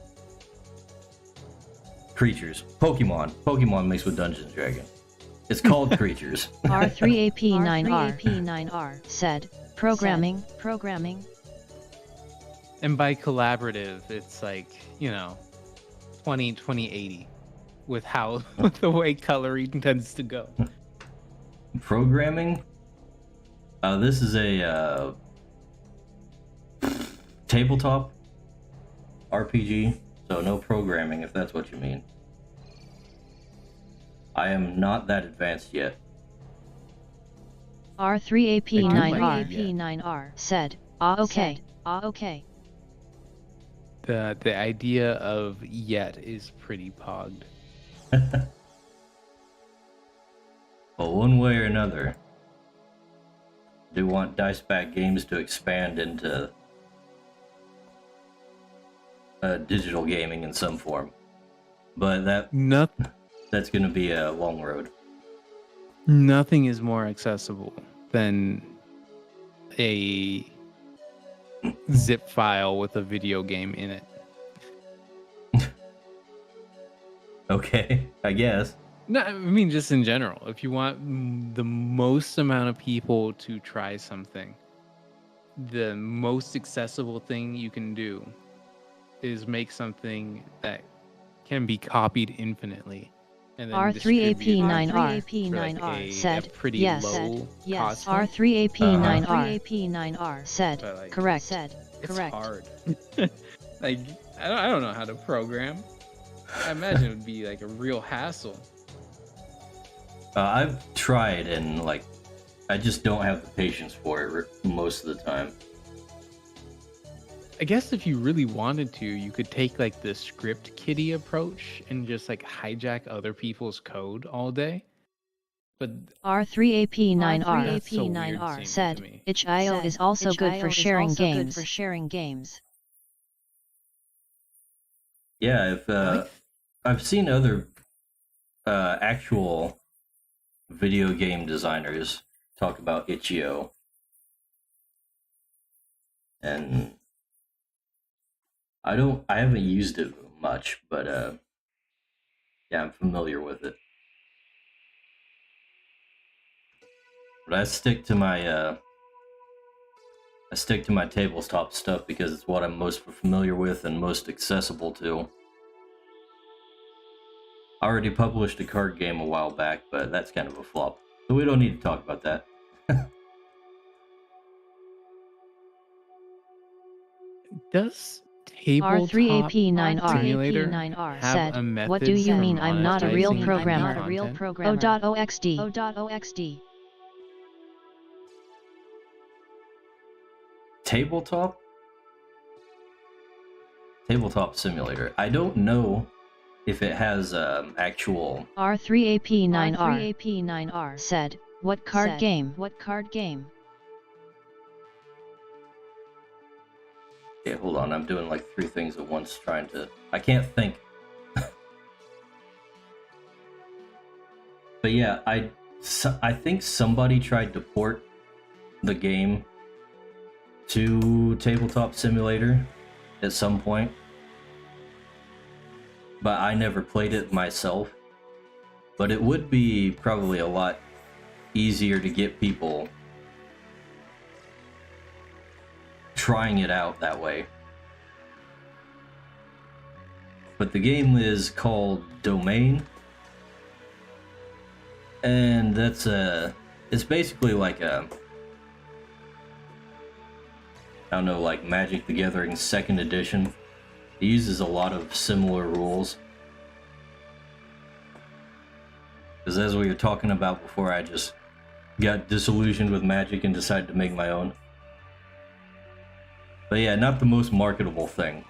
Crytures. Pokemon mixed with Dungeons and Dragons. It's called Crytures. R3AP9R said, programming. And by collaborative, it's like, 2080 with how the way coloring tends to go. Programming? This is a tabletop RPG, so no programming if that's what you mean. I am not that advanced yet. R3AP9R said, okay. Okay. The idea of yet is pretty pogged. But one way or another, I do want Dice Bag Games to expand into digital gaming in some form. But that's going to be a long road. Nothing is more accessible than a zip file with a video game in it. Okay, I guess. No, I mean just in general. If you want the most amount of people to try something, the most accessible thing you can do is make something that can be copied infinitely. And then R3AP9R said, a pretty yes. low Yes. cost. R3AP9R said, But, like, correct. It's hard. Like, I don't know how to program. I imagine it would be like a real hassle. I've tried and I just don't have the patience for it most of the time. I guess if you really wanted to, you could take like the script kiddie approach and just like hijack other people's code all day. But R3AP9R said, itch.io is also good for sharing games. Yeah, I've seen other actual video game designers talk about itch.io, and I haven't used it much, but yeah, I'm familiar with it. But I stick to my tabletop stuff because it's what I'm most familiar with and most accessible to. I already published a card game a while back, but that's kind of a flop, so we don't need to talk about that. does Tabletop Simulator R3AP9R have said, a method what do you for mean I'm not a real monetizing programmer? content? O.oxd. Tabletop Simulator. I don't know if it has actual. R3AP9R said, what card game? Okay, hold on. I'm doing like 3 things at once trying to. I can't think. But yeah, I think somebody tried to port the game to Tabletop Simulator at some point, but I never played it myself. But it would be probably a lot easier to get people trying it out that way. But the game is called Domain, and it's basically like I don't know, like Magic the Gathering 2nd edition. It uses a lot of similar rules. Because as we were talking about before, I just got disillusioned with Magic and decided to make my own. But yeah, not the most marketable thing.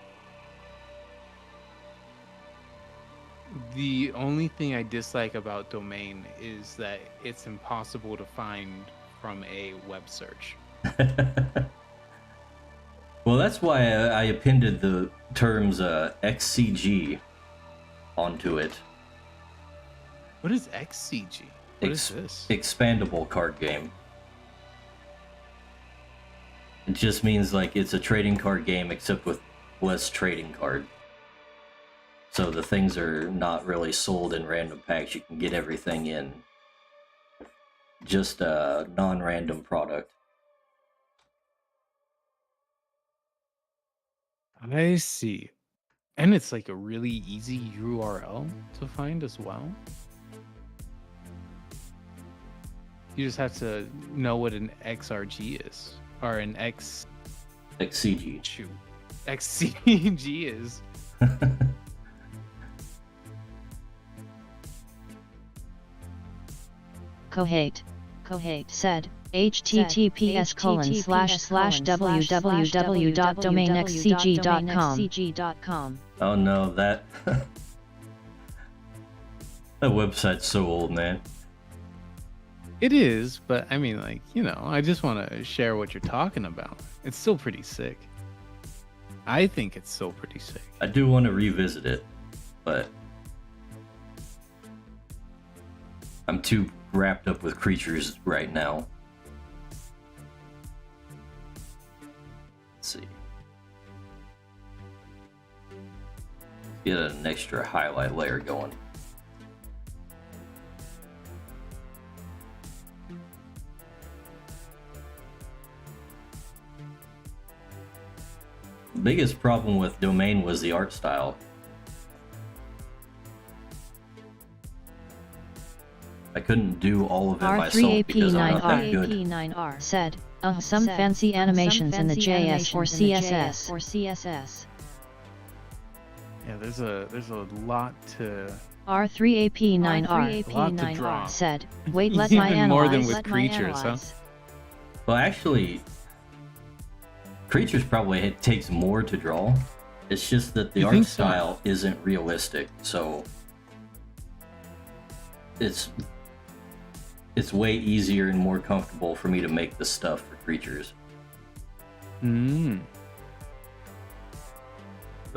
The only thing I dislike about Domain is that it's impossible to find from a web search. Well, that's why I appended the terms XCG onto it. What is XCG? What is this? Expandable card game. It just means like it's a trading card game except with less trading card. So the things are not really sold in random packs. You can get everything in just a non-random product. I see. And it's like a really easy URL to find as well. You just have to know what an XRG is. Or an XCG. XCG. XCG is. Kohate said, https://www.domainxcg.com. Oh no, that that website's so old, man. It is, but I mean, like, you know, I just want to share what you're talking about. It's still pretty sick. I think it's still pretty sick. I do want to revisit it, but I'm too wrapped up with Crytures right now. Let's see. Get an extra highlight layer going. The biggest problem with Domain was the art style. I couldn't do all of it myself because I'm not that good. R3AP9R said, some fancy animations in the JS or CSS. Yeah, there's a lot to. R3AP9R said, wait, let my Even analyze. more than with Crytures, huh? Well, actually, Crytures probably takes more to draw. It's just that the art style isn't realistic, so it's way easier and more comfortable for me to make the stuff for Crytures. But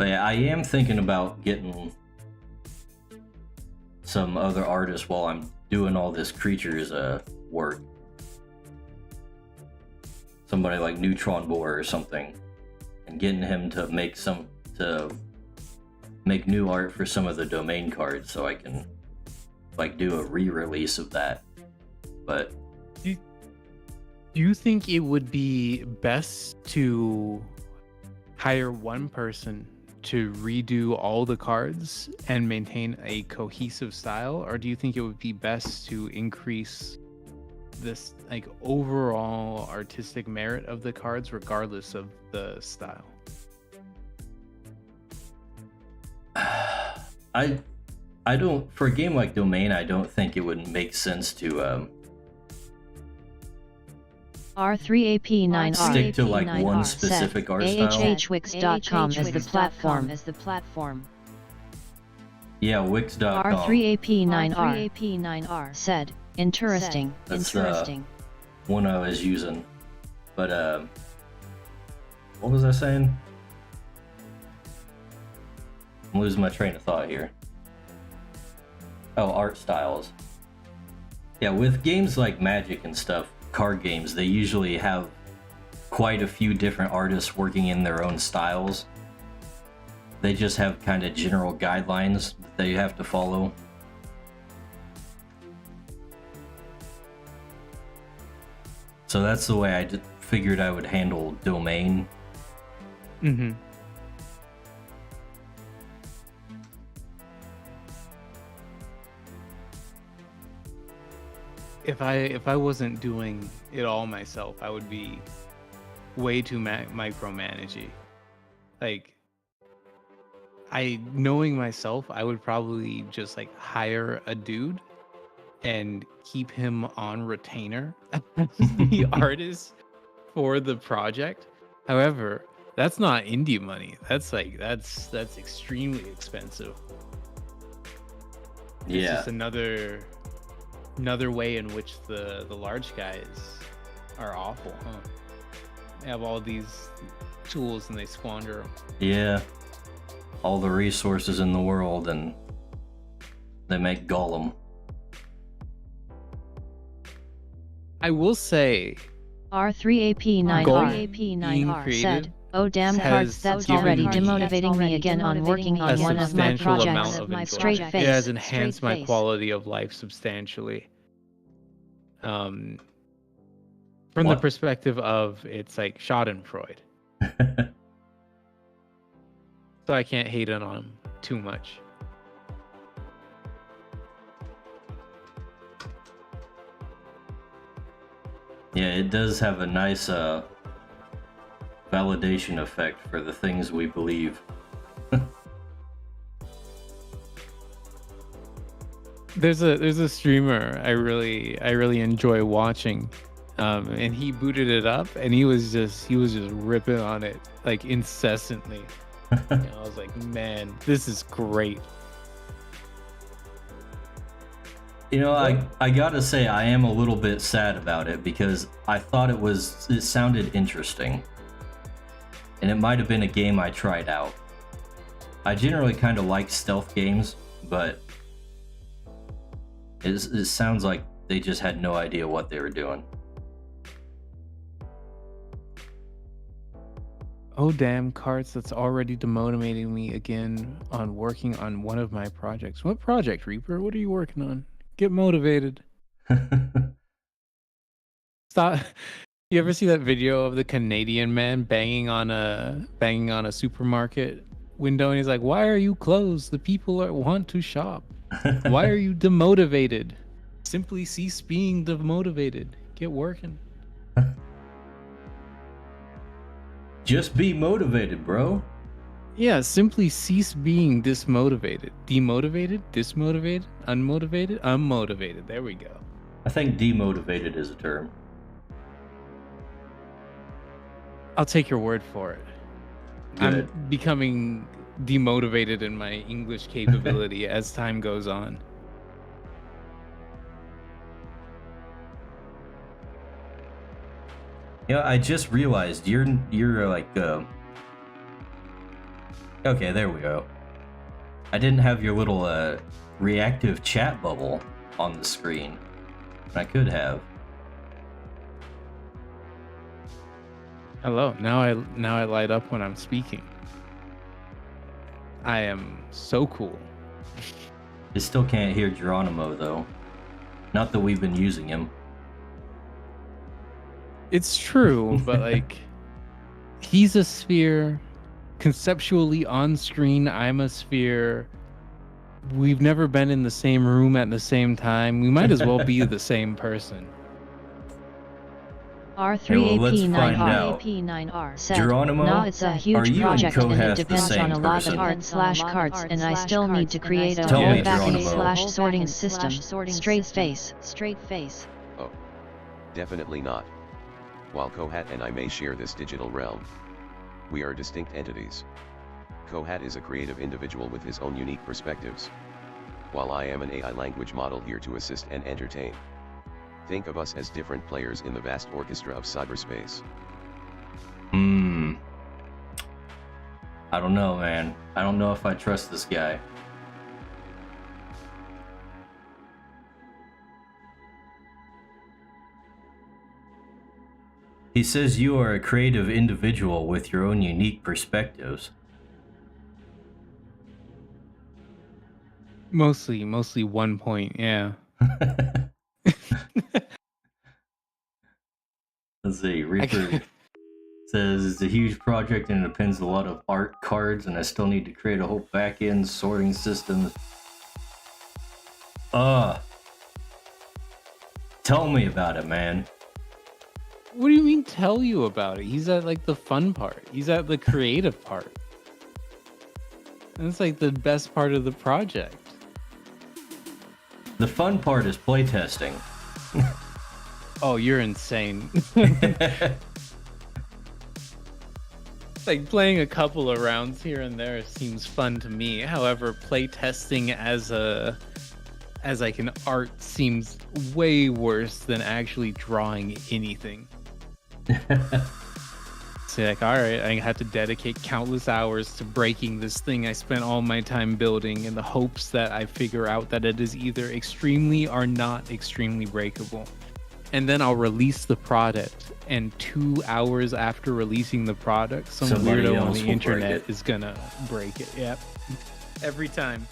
yeah, I am thinking about getting some other artists while I'm doing all this Crytures work. Somebody like Neutron Boar or something, and getting him to make new art for some of the domain cards, so I can like do a re-release of that. But do you think it would be best to hire one person to redo all the cards and maintain a cohesive style, or do you think it would be best to increase this like overall artistic merit of the cards regardless of the style? I don't, for a game like Domain, I don't think it would make sense to R3AP9R stick to like one specific art style. ahhwix.com is the platform. Yeah, Wix.com. R3AP9R said, interesting. That's the one I was using. But what was I saying? I'm losing my train of thought here. Oh, art styles. Yeah, with games like Magic and stuff, card games, they usually have quite a few different artists working in their own styles. They just have kind of general guidelines that they have to follow. So that's the way I figured I would handle Domain. If I wasn't doing it all myself, I would be way too micromanagey. Like, knowing myself, I would probably just like hire a dude and keep him on retainer as the artist for the project. However, that's not indie money. That's extremely expensive. Yeah. It's just another way in which the large guys are awful, huh? They have all these tools and they squander them. Yeah. All the resources in the world, and they make Gollum. I will say, R3AP9R said, oh damn cards, that's already demotivating me again on working on one of my projects. Straight face. It has enhanced my quality of life substantially. From the perspective of it's like Schadenfreude. So I can't hate on him too much. Yeah, it does have a nice validation effect for the things we believe. There's a streamer I really enjoy watching, and he booted it up, and he was just ripping on it like incessantly. And I was like, man, this is great. You know, I gotta say I am a little bit sad about it because I thought it sounded interesting, and it might have been a game I tried out. I generally kind of like stealth games, but it sounds like they just had no idea what they were doing. Oh damn, Carts, that's already demotivating me again on working on one of my projects. What project, Reaper? What are you working on? Get motivated. Stop. You ever see that video of the Canadian man banging on a supermarket window, and he's like, "Why are you closed? The people want to shop. Why are you demotivated? Simply cease being demotivated. Get working." Just be motivated, bro. Yeah, simply cease being dismotivated. Demotivated, dismotivated, unmotivated, unmotivated. There we go. I think demotivated is a term. I'll take your word for it. Good. I'm becoming demotivated in my English capability as time goes on. You know, I just realized you're like okay, there we go. I didn't have your little reactive chat bubble on the screen. I could have. Hello. Now I light up when I'm speaking. I am so cool. You still can't hear Geronimo though. Not that we've been using him. It's true, but like, he's a sphere. Conceptually on screen, I'm a sphere. We've never been in the same room at the same time. We might as well be the same person. R3AP9R said, Geronimo, "No, it's a huge are you and project and it Cohast the depends same on a lot person? of art/cards, and I still need to create a Tell whole me, backend Geronimo. / sorting system. Straight face. Oh, definitely not. While Kohat and I may share this digital realm, we are distinct entities. Kohat is a creative individual with his own unique perspectives, while I am an AI language model here to assist and entertain. Think of us as different players in the vast orchestra of cyberspace." I don't know, man. I don't know if I trust this guy. He says you are a creative individual with your own unique perspectives. Mostly 1 point, yeah. Let's see, Reaper says it's a huge project and it depends a lot of art cards, and I still need to create a whole back-end sorting system. Tell me about it, man. What do you mean tell you about it? He's at like the fun part. He's at the creative part. That's like the best part of the project. The fun part is playtesting. Oh, you're insane. Like playing a couple of rounds here and there seems fun to me. However, playtesting as like an art seems way worse than actually drawing anything. So like, all right, I have to dedicate countless hours to breaking this thing I spent all my time building in the hopes that I figure out that it is either extremely or not extremely breakable. And then I'll release the product, and 2 hours after releasing the product, some Somebody weirdo on else the will internet is gonna break it. Yep. Every time.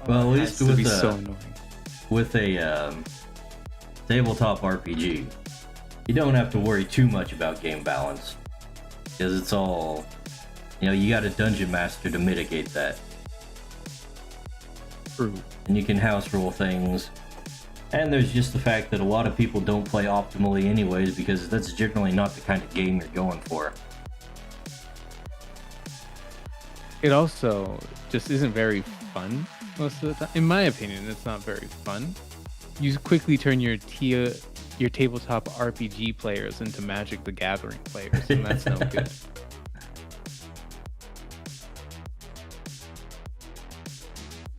Well, at It least has to be with so annoying. with a tabletop RPG, you don't have to worry too much about game balance, because it's all, you got a dungeon master to mitigate that. True. And you can house rule things. And there's just the fact that a lot of people don't play optimally anyways, because that's generally not the kind of game you're going for. It also just isn't very fun most of the time. In my opinion, it's not very fun. You quickly turn your tabletop RPG players into Magic the Gathering players, and that's no good.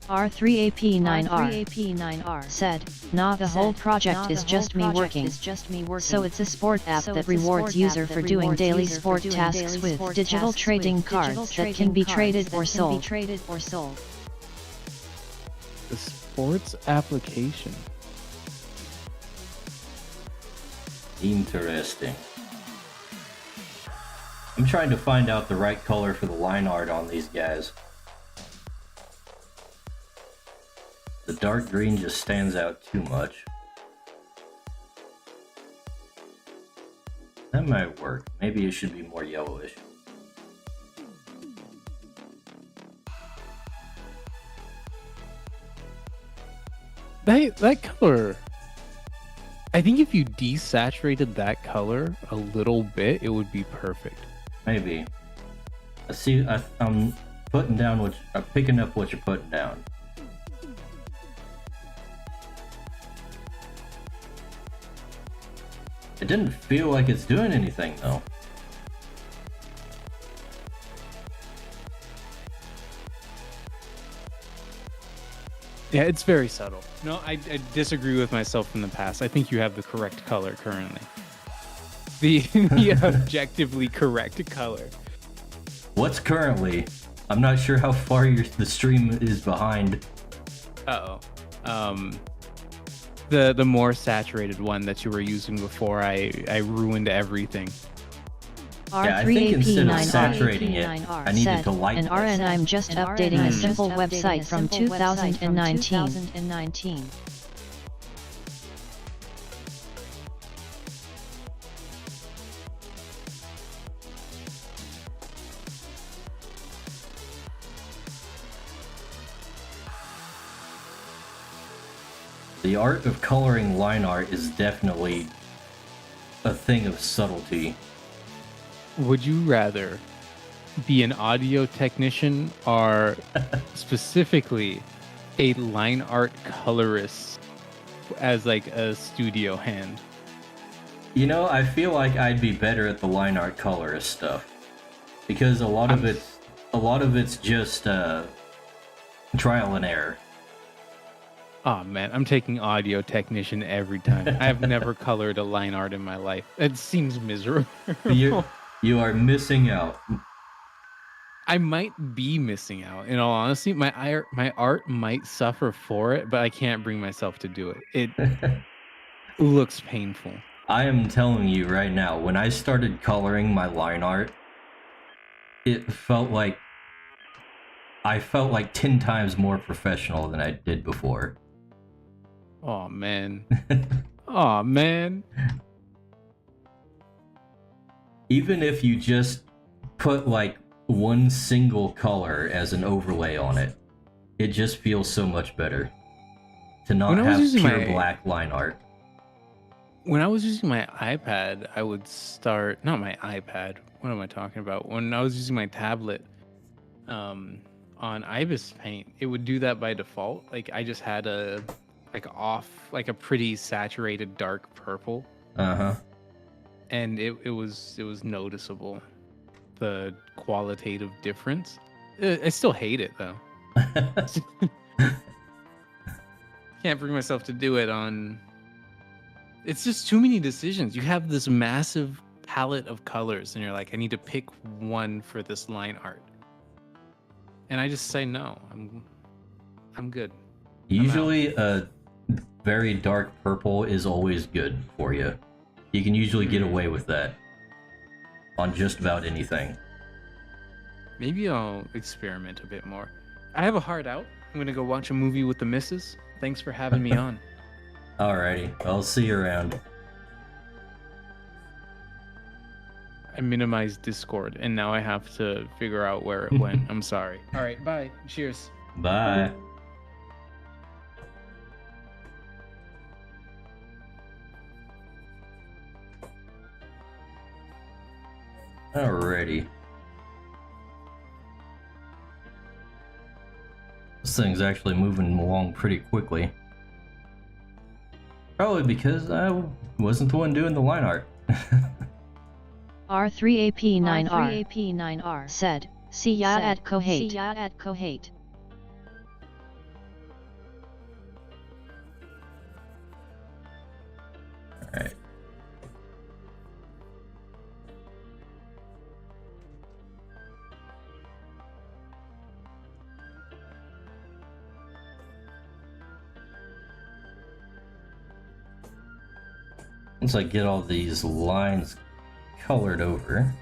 R3AP9R said, "Nah, the whole project is just me working. So it's a sport app that rewards user for doing daily sport tasks with digital trading cards that can be traded or sold." The sports application. Interesting. I'm trying to find out the right color for the line art on these guys. The dark green just stands out too much. That might work. Maybe it should be more yellowish. That color, I think if you desaturated that color a little bit, it would be perfect. Maybe. I'm putting down I'm picking up what you're putting down. It didn't feel like it's doing anything though. Yeah, it's very subtle. No, I disagree with myself from the past. I think you have the correct color currently. The objectively correct color. What's currently? I'm not sure how far the stream is behind. Uh-oh. The more saturated one that you were using before, I ruined everything. Yeah, I think instead of saturating it, I needed to lighten it. And I'm just updating a simple website from 2019. The art of coloring line art is definitely a thing of subtlety. Would you rather be an audio technician or specifically a line art colorist as like a studio hand? You know, I feel like I'd be better at the line art colorist stuff because a lot of it's just trial and error. Oh man, I'm taking audio technician every time. I have never colored a line art in my life. It seems miserable. You are missing out. I might be missing out. In all honesty, my art might suffer for it, but I can't bring myself to do it. It looks painful. I am telling you right now, when I started coloring my line art, it felt like I felt like 10 times more professional than I did before. Oh man. Oh man. Even if you just put like one single color as an overlay on it, it just feels so much better to not have pure black line art. When I was using my iPad, I would start, not my iPad, what am I talking about? When I was using my tablet on Ibis Paint, it would do that by default. Like I just had a pretty saturated dark purple. Uh-huh. And it was noticeable, the qualitative difference. I still hate it though. Can't bring myself to do it on. It's just too many decisions. You have this massive palette of colors, and you're like, I need to pick one for this line art, and I just say no. I'm good. Usually, a very dark purple is always good for you. You can usually get away with that on just about anything. Maybe I'll experiment a bit more. I have a heart out. I'm gonna go watch a movie with the missus. Thanks for having me on. Alrighty, I'll see you around. I minimized Discord, and now I have to figure out where it went. I'm sorry. All right, bye. Cheers. Bye. Alrighty. This thing's actually moving along pretty quickly. Probably because I wasn't the one doing the line art. R3AP9R said, "See ya at Kohate." Alright. Once I get all these lines colored over,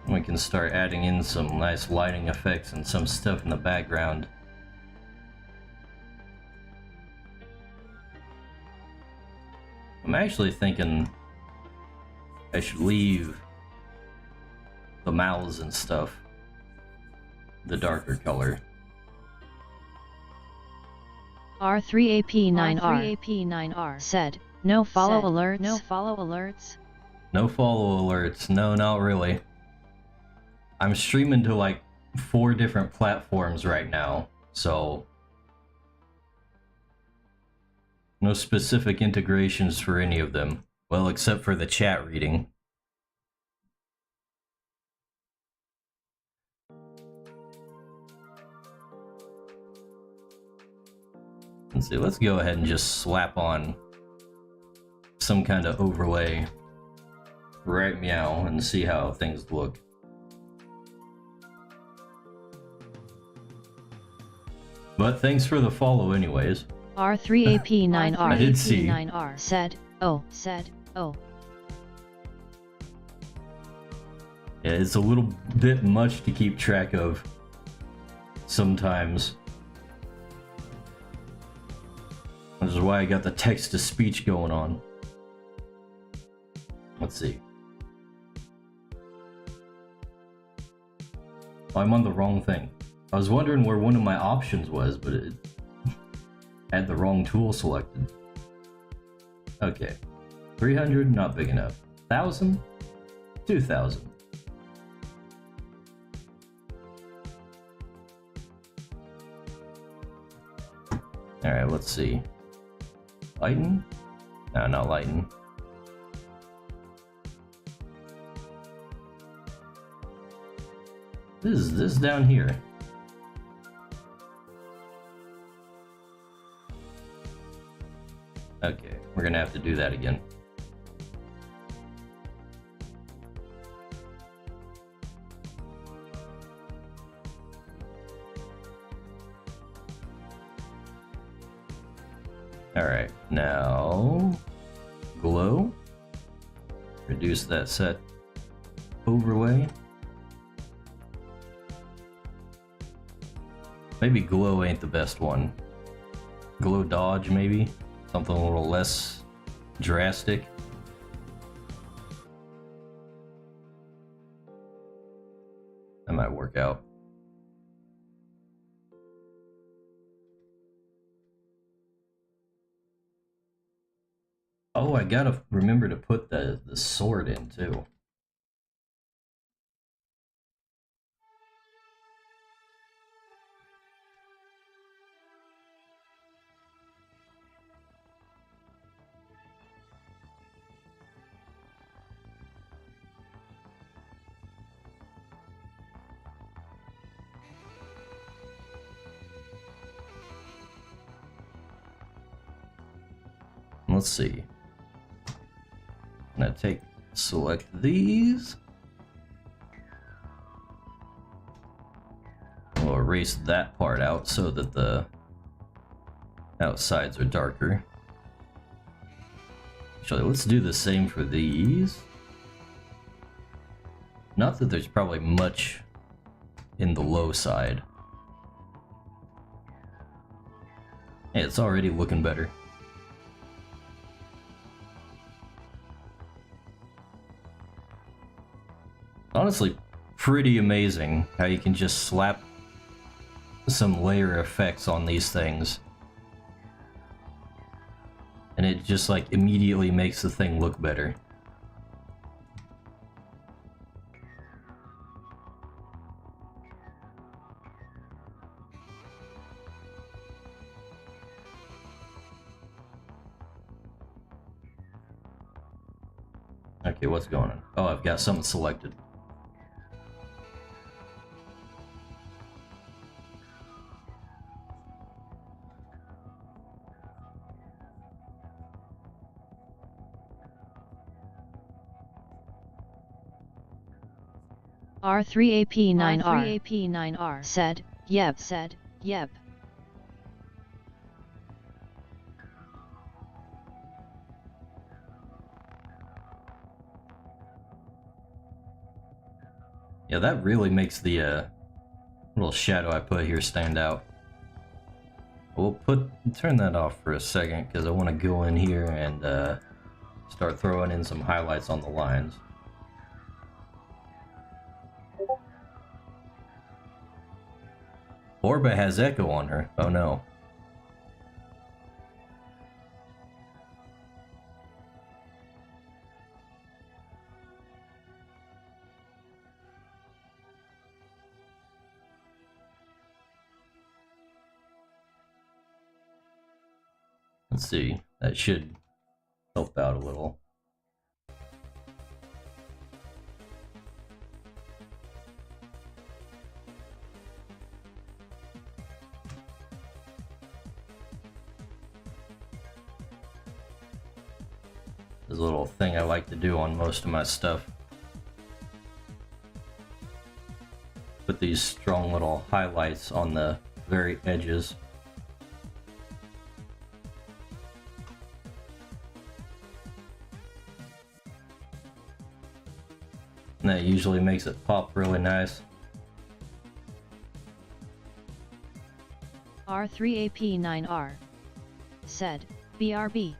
we can start adding in some nice lighting effects and some stuff in the background. I'm actually thinking I should leave the mouths and stuff the darker color. R3AP9R said, "No follow alerts." No follow alerts. No, not really. I'm streaming to like 4 different platforms right now, so no specific integrations for any of them. Well, except for the chat reading. Let's see, let's go ahead and just slap on some kind of overlay right meow and see how things look. But thanks for the follow anyways. R3AP9R I did see. said, "Oh." Yeah, it's a little bit much to keep track of sometimes. Which is why I got the text-to-speech going on. Let's see. Oh, I'm on the wrong thing. I was wondering where one of my options was, but it had the wrong tool selected. Okay. 300, not big enough. 1,000? 2,000. Alright, let's see. Lighten? No, not lighten. This is down here. Okay, we're gonna have to do that again. Alright, now glow. Reduce that set overlay. Maybe glow ain't the best one. Glow dodge, maybe? Something a little less drastic. That might work out. Oh, I gotta remember to put the sword in too. Let's see. I'm gonna select these. We'll erase that part out so that the outsides are darker. Actually, let's do the same for these. Not that there's probably much in the low side. Hey, it's already looking better. Honestly, pretty amazing how you can just slap some layer effects on these things. And it just like immediately makes the thing look better. Okay, what's going on? Oh, I've got something selected. R3AP9R said, yep. Yeah, that really makes the little shadow I put here stand out. We'll turn that off for a second because I want to go in here and start throwing in some highlights on the lines. Orba has echo on her. Oh no. Let's see. That should help out a little. There's a little thing I like to do on most of my stuff. Put these strong little highlights on the very edges. And that usually makes it pop really nice. R3AP9R said, BRB.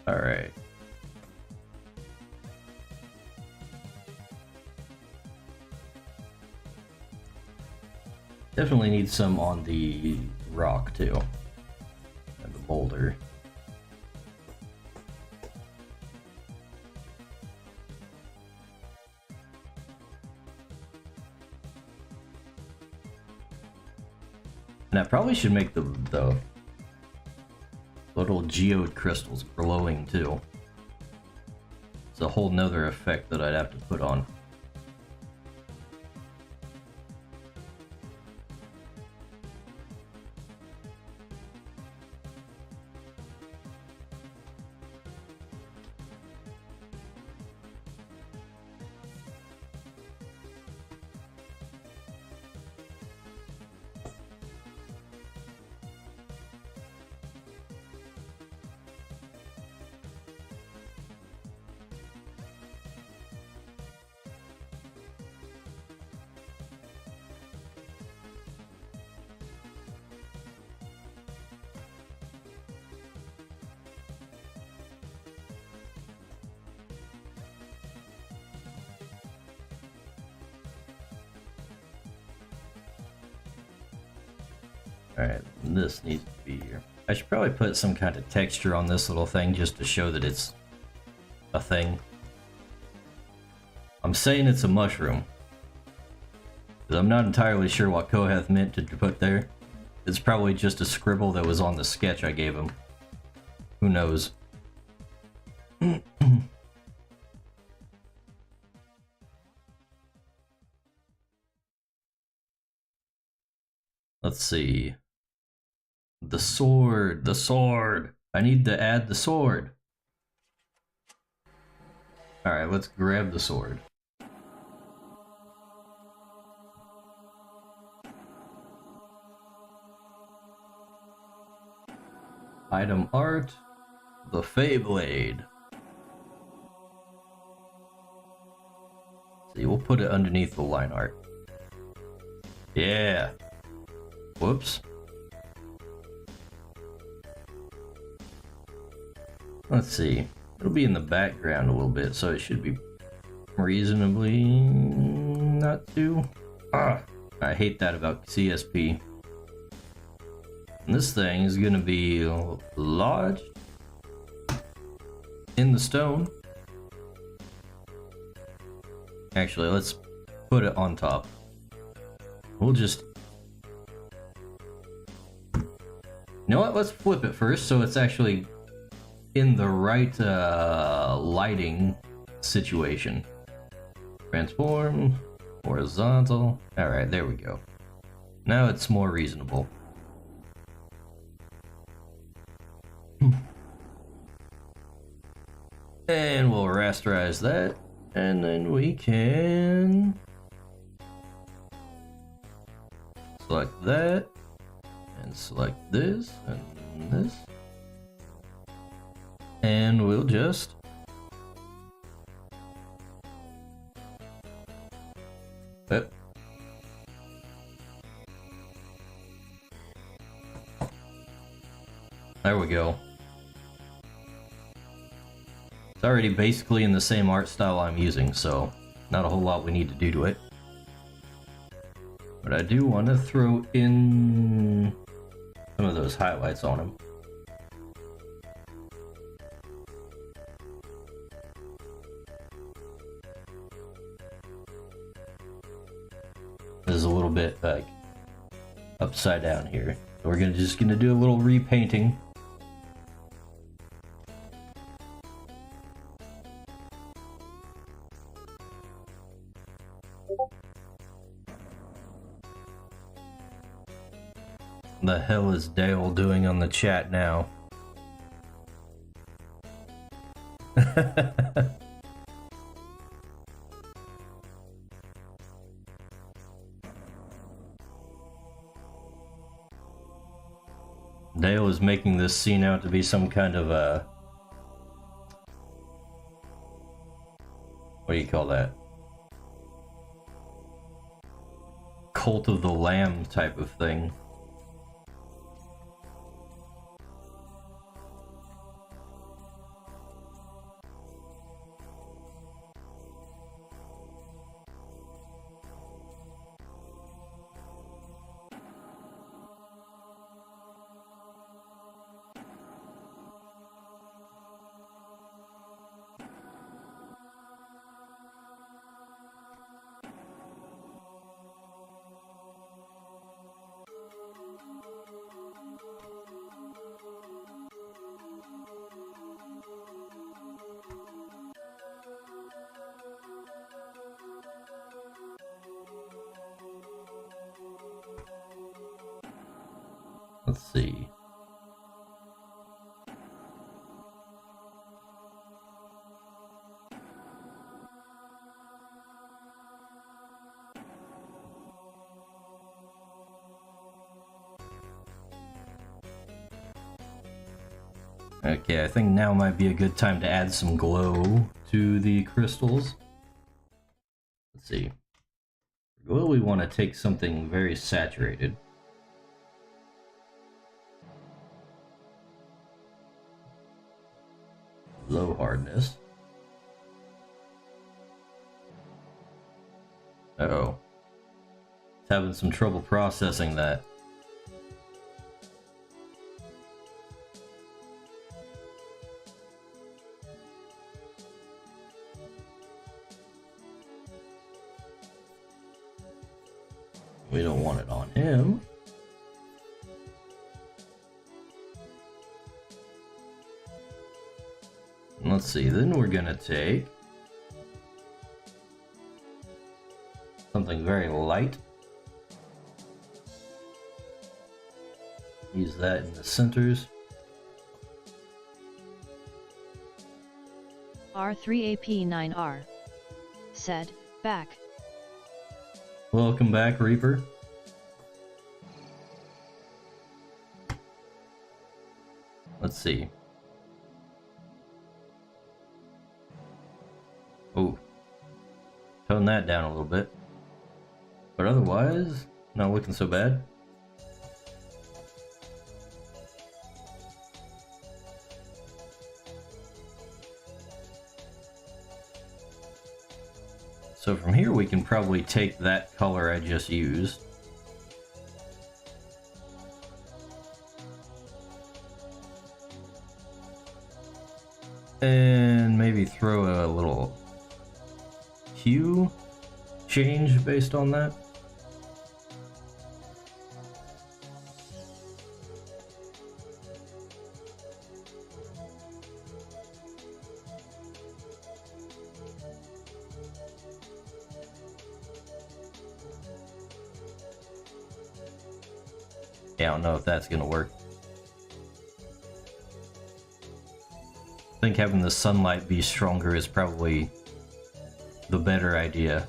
Alright. Definitely need some on the rock too. And the boulder. And I probably should make the little geode crystals glowing too. It's a whole nother effect that I'd have to put on. Alright, this needs to be here. I should probably put some kind of texture on this little thing just to show that it's a thing. I'm saying it's a mushroom, because I'm not entirely sure what Kohath meant to put there. It's probably just a scribble that was on the sketch I gave him. Who knows? Let's see. The sword, the sword. I need to add the sword. Alright, let's grab the sword. Item art, the Feyblade. See, we'll put it underneath the line art. Yeah. Whoops. Let's see. It'll be in the background a little bit, so it should be reasonably not too... I hate that about CSP. And this thing is gonna be lodged in the stone. Actually, let's put it on top. We'll just... You know what? Let's flip it first so it's actually in the right lighting situation. Transform, horizontal. Alright, there we go. Now it's more reasonable. And we'll rasterize that. And then we can select that. And select this and this. And we'll just yep. There we go. It's already basically in the same art style I'm using, so not a whole lot we need to do to it. But I do want to throw in some of those highlights on him. This is a little bit like upside down here. So we're just gonna do a little repainting. The hell is Dale doing on the chat now? Dale is making this scene out to be some kind of a... What do you call that? Cult of the Lamb type of thing. Let's see. Okay, I think now might be a good time to add some glow to the crystals. Let's see. For glow, we want to take something very saturated. Low hardness. Uh-oh. It's having some trouble processing that. We don't want it on him. Let's see, then we're gonna take something very light. Use that in the centers. R3AP9R said, back. Welcome back, Reaper. Let's see. Oh. Tone that down a little bit. But otherwise, not looking so bad. So from here we can probably take that color I just used. And maybe throw a little hue change based on that. Yeah, I don't know if that's gonna work. I think having the sunlight be stronger is probably the better idea.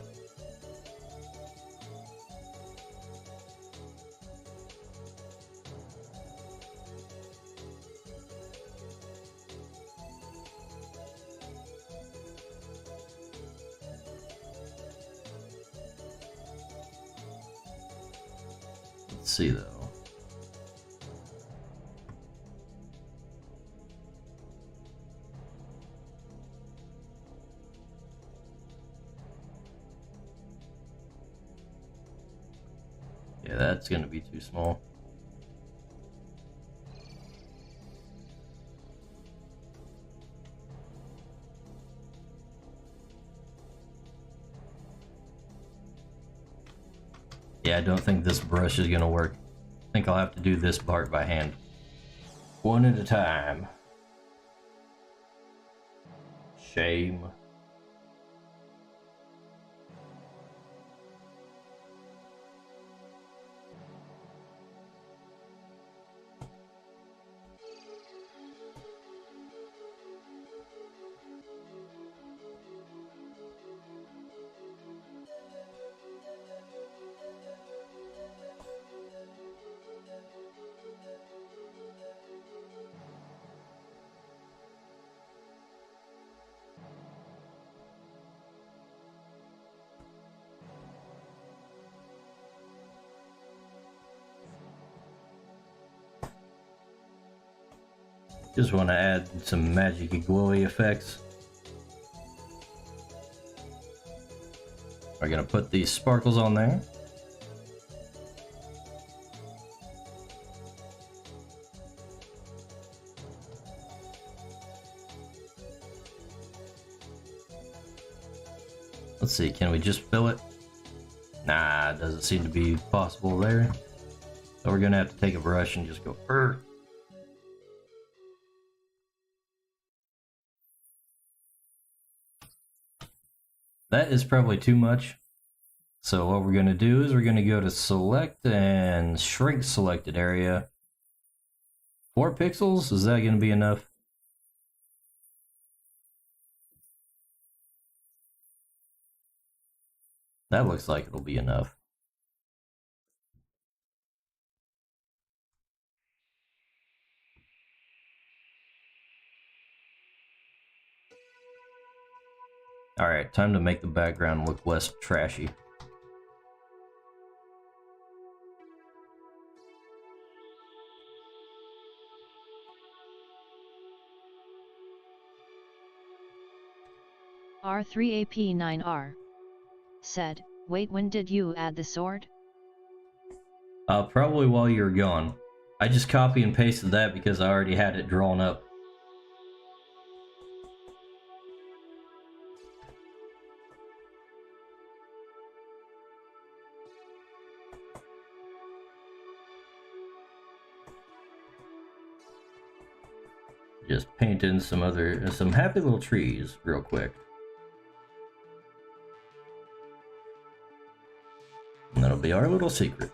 Let's see though. Yeah, that's gonna be too small. Yeah, I don't think this brush is gonna work. I think I'll have to do this part by hand. One at a time. Shame. Just want to add some magic-y glowy effects. We're gonna put these sparkles on there. Let's see, can we just fill it? Nah, it doesn't seem to be possible there. So we're gonna have to take a brush and just go Urgh. That is probably too much. So what we're gonna do is we're gonna go to select and shrink selected area. 4 pixels, is that gonna be enough? That looks like it'll be enough. Alright, time to make the background look less trashy. R3AP9R said, wait, when did you add the sword? Probably while you were gone. I just copy and pasted that because I already had it drawn up. Just paint in some happy little trees real quick. And that'll be our little secret.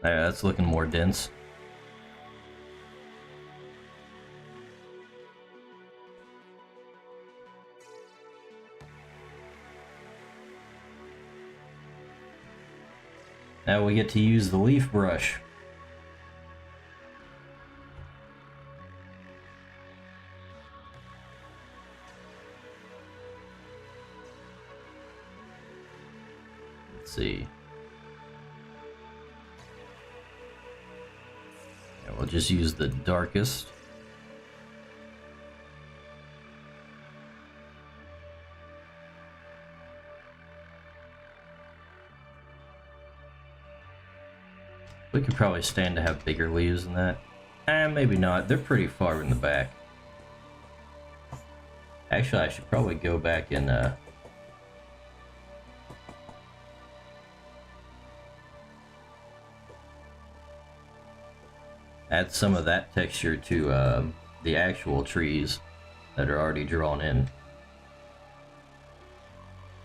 Yeah, that's looking more dense. Now we get to use the leaf brush. Let's see. Yeah, we'll just use the darkest. We could probably stand to have bigger leaves than that. Maybe not. They're pretty far in the back. Actually, I should probably go back and add some of that texture to the actual trees that are already drawn in.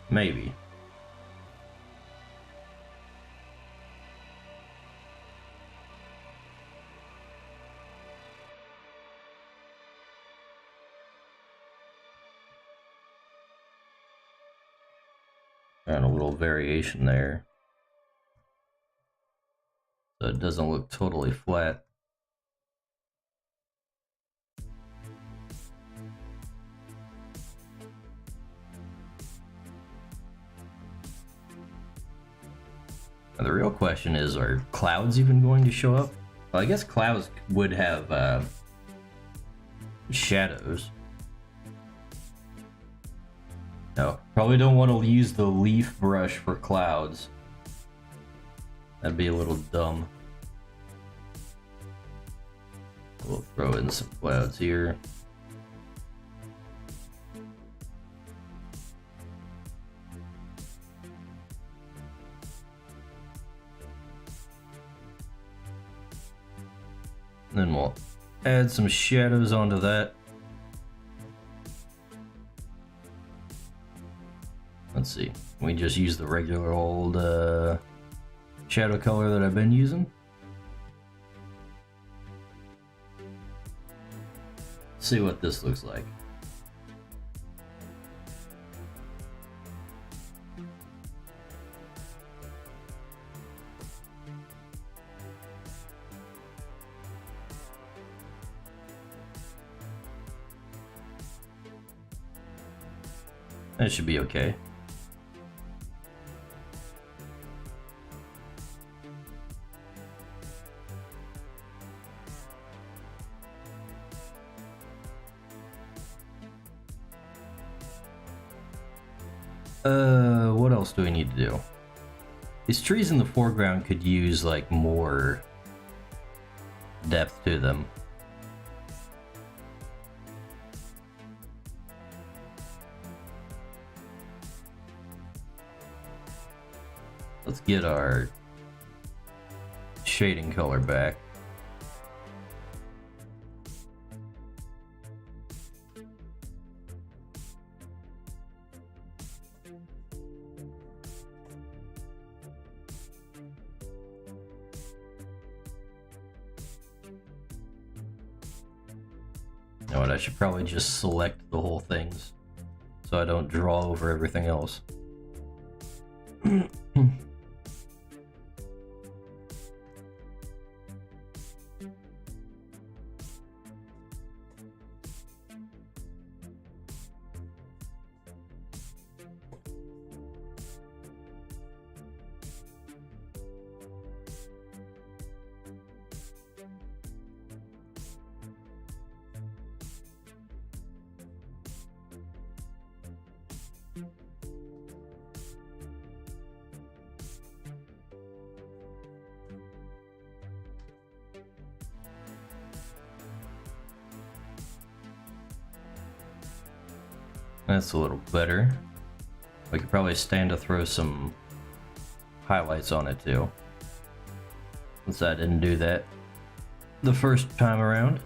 Maybe. And a little variation there, so it doesn't look totally flat. Now the real question is, are clouds even going to show up? Well, I guess clouds would have shadows. No, probably don't want to use the leaf brush for clouds. That'd be a little dumb. We'll throw in some clouds here. And then we'll add some shadows onto that. Let's see, we just use the regular old shadow color that I've been using. See what this looks like. That should be okay. What else do we need to do? These trees in the foreground could use like more depth to them. Let's get our shading color back. You know what, I should probably just select the whole things so I don't draw over everything else. That's a little better. We could probably stand to throw some highlights on it too, since I didn't do that the first time around.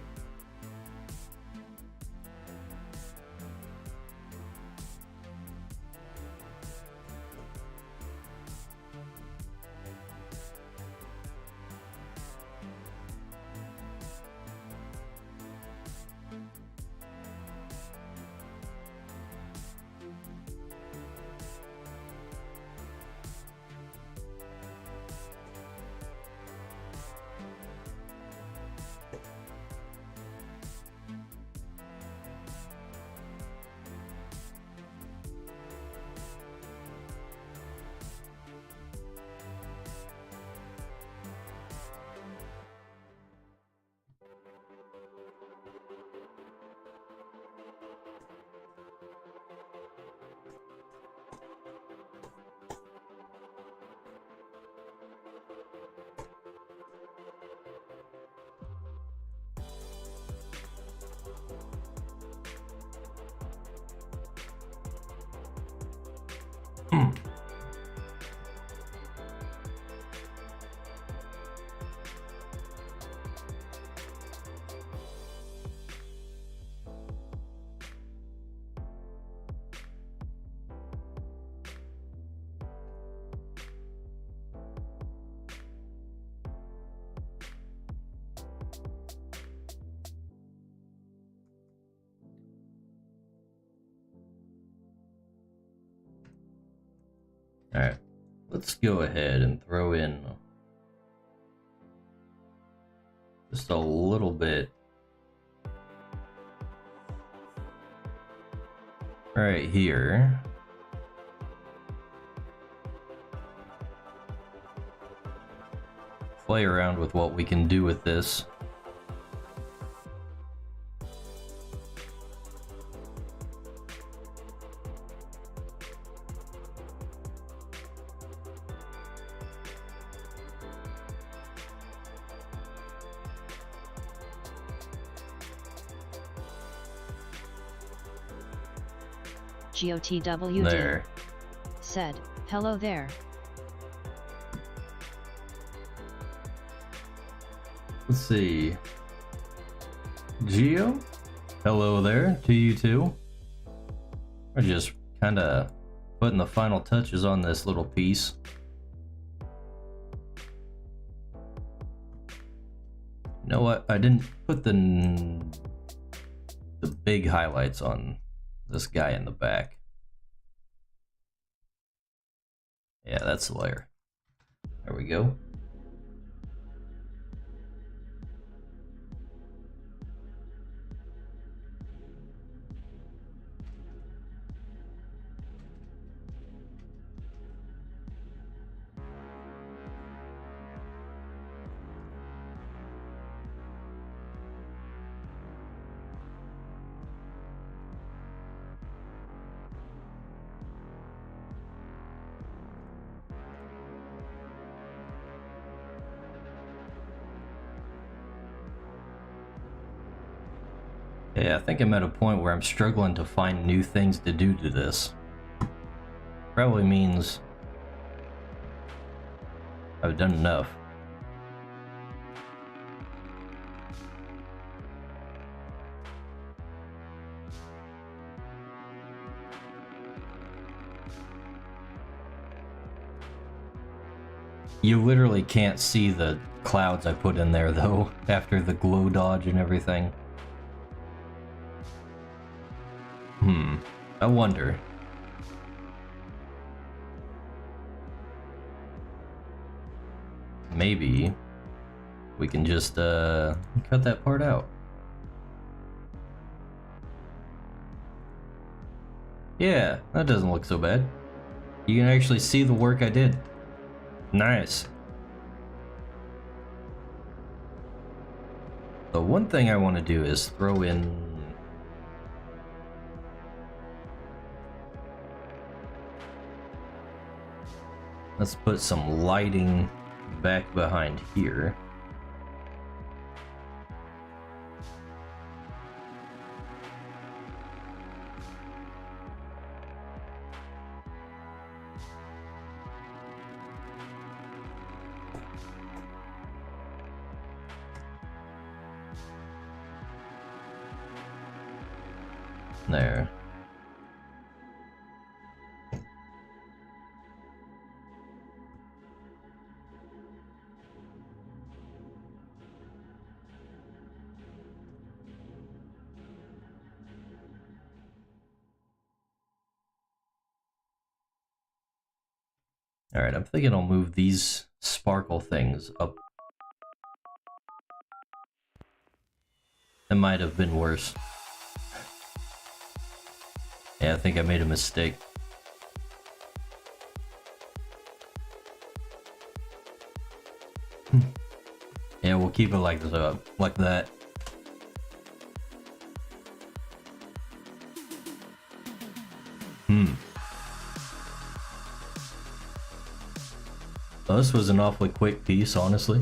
let's go ahead and throw in just a little bit right here. Play around with what we can do with this. GOTWD There. said, hello there. Let's see. Geo? Hello there to you too. We're just kind of putting the final touches on this little piece. You know what? I didn't put the big highlights on this guy in the back. Yeah, that's the layer. There we go. Yeah, I think I'm at a point where I'm struggling to find new things to do to this. Probably means I've done enough. You literally can't see the clouds I put in there though, after the glow dodge and everything. I wonder. Maybe we can just cut that part out. Yeah, that doesn't look so bad. You can actually see the work I did. Nice. The one thing I want to do is throw in... Let's put some lighting back behind here. There. Alright, I'm thinking I'll move these sparkle things up. That might have been worse. Yeah, I think I made a mistake. Yeah, we'll keep it like this, like that. Well, this was an awfully quick piece, honestly.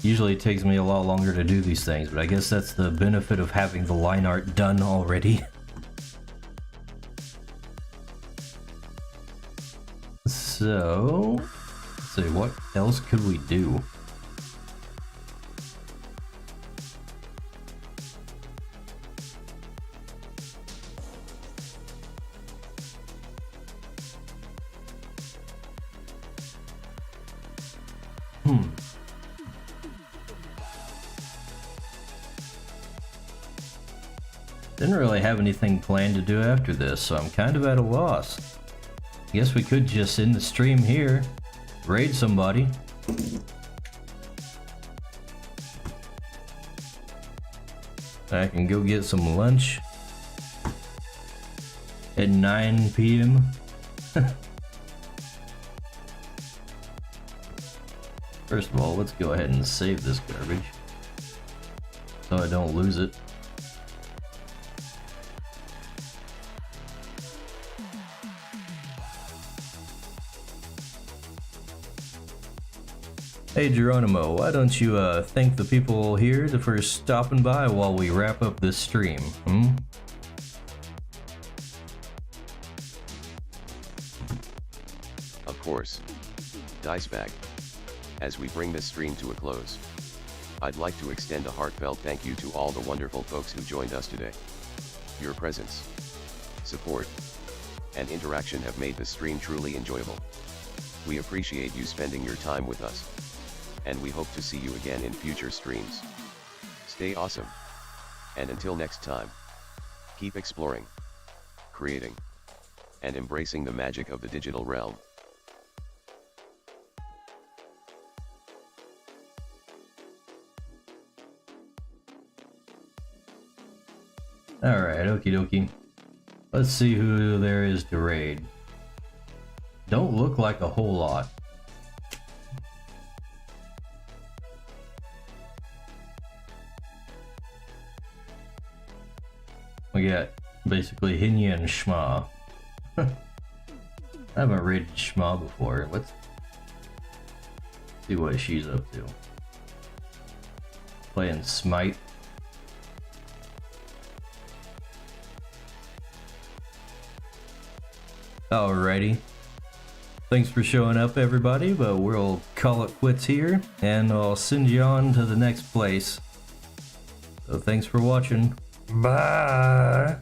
Usually it takes me a lot longer to do these things, but I guess that's the benefit of having the line art done already. So, let's see, what else could we do? Didn't really have anything planned to do after this, so I'm kind of at a loss. Guess we could just end the stream here. Raid somebody. I can go get some lunch at 9 p.m. First of all, let's go ahead and save this garbage so I don't lose it. Hey Geronimo, why don't you thank the people here for stopping by while we wrap up this stream, hmm? Of course. Dicebag. As we bring this stream to a close, I'd like to extend a heartfelt thank you to all the wonderful folks who joined us today. Your presence, support, and interaction have made the stream truly enjoyable. We appreciate you spending your time with us, and we hope to see you again in future streams. Stay awesome. And until next time, keep exploring, creating, and embracing the magic of the digital realm. Alright, okie dokie. Let's see who there is to raid. Don't look like a whole lot. We got basically Hinya and Shma. I haven't raided Shma before. Let's see what she's up to. Playing Smite. Alrighty. Thanks for showing up, everybody, but we'll call it quits here, and I'll send you on to the next place. So thanks for watching. Bye!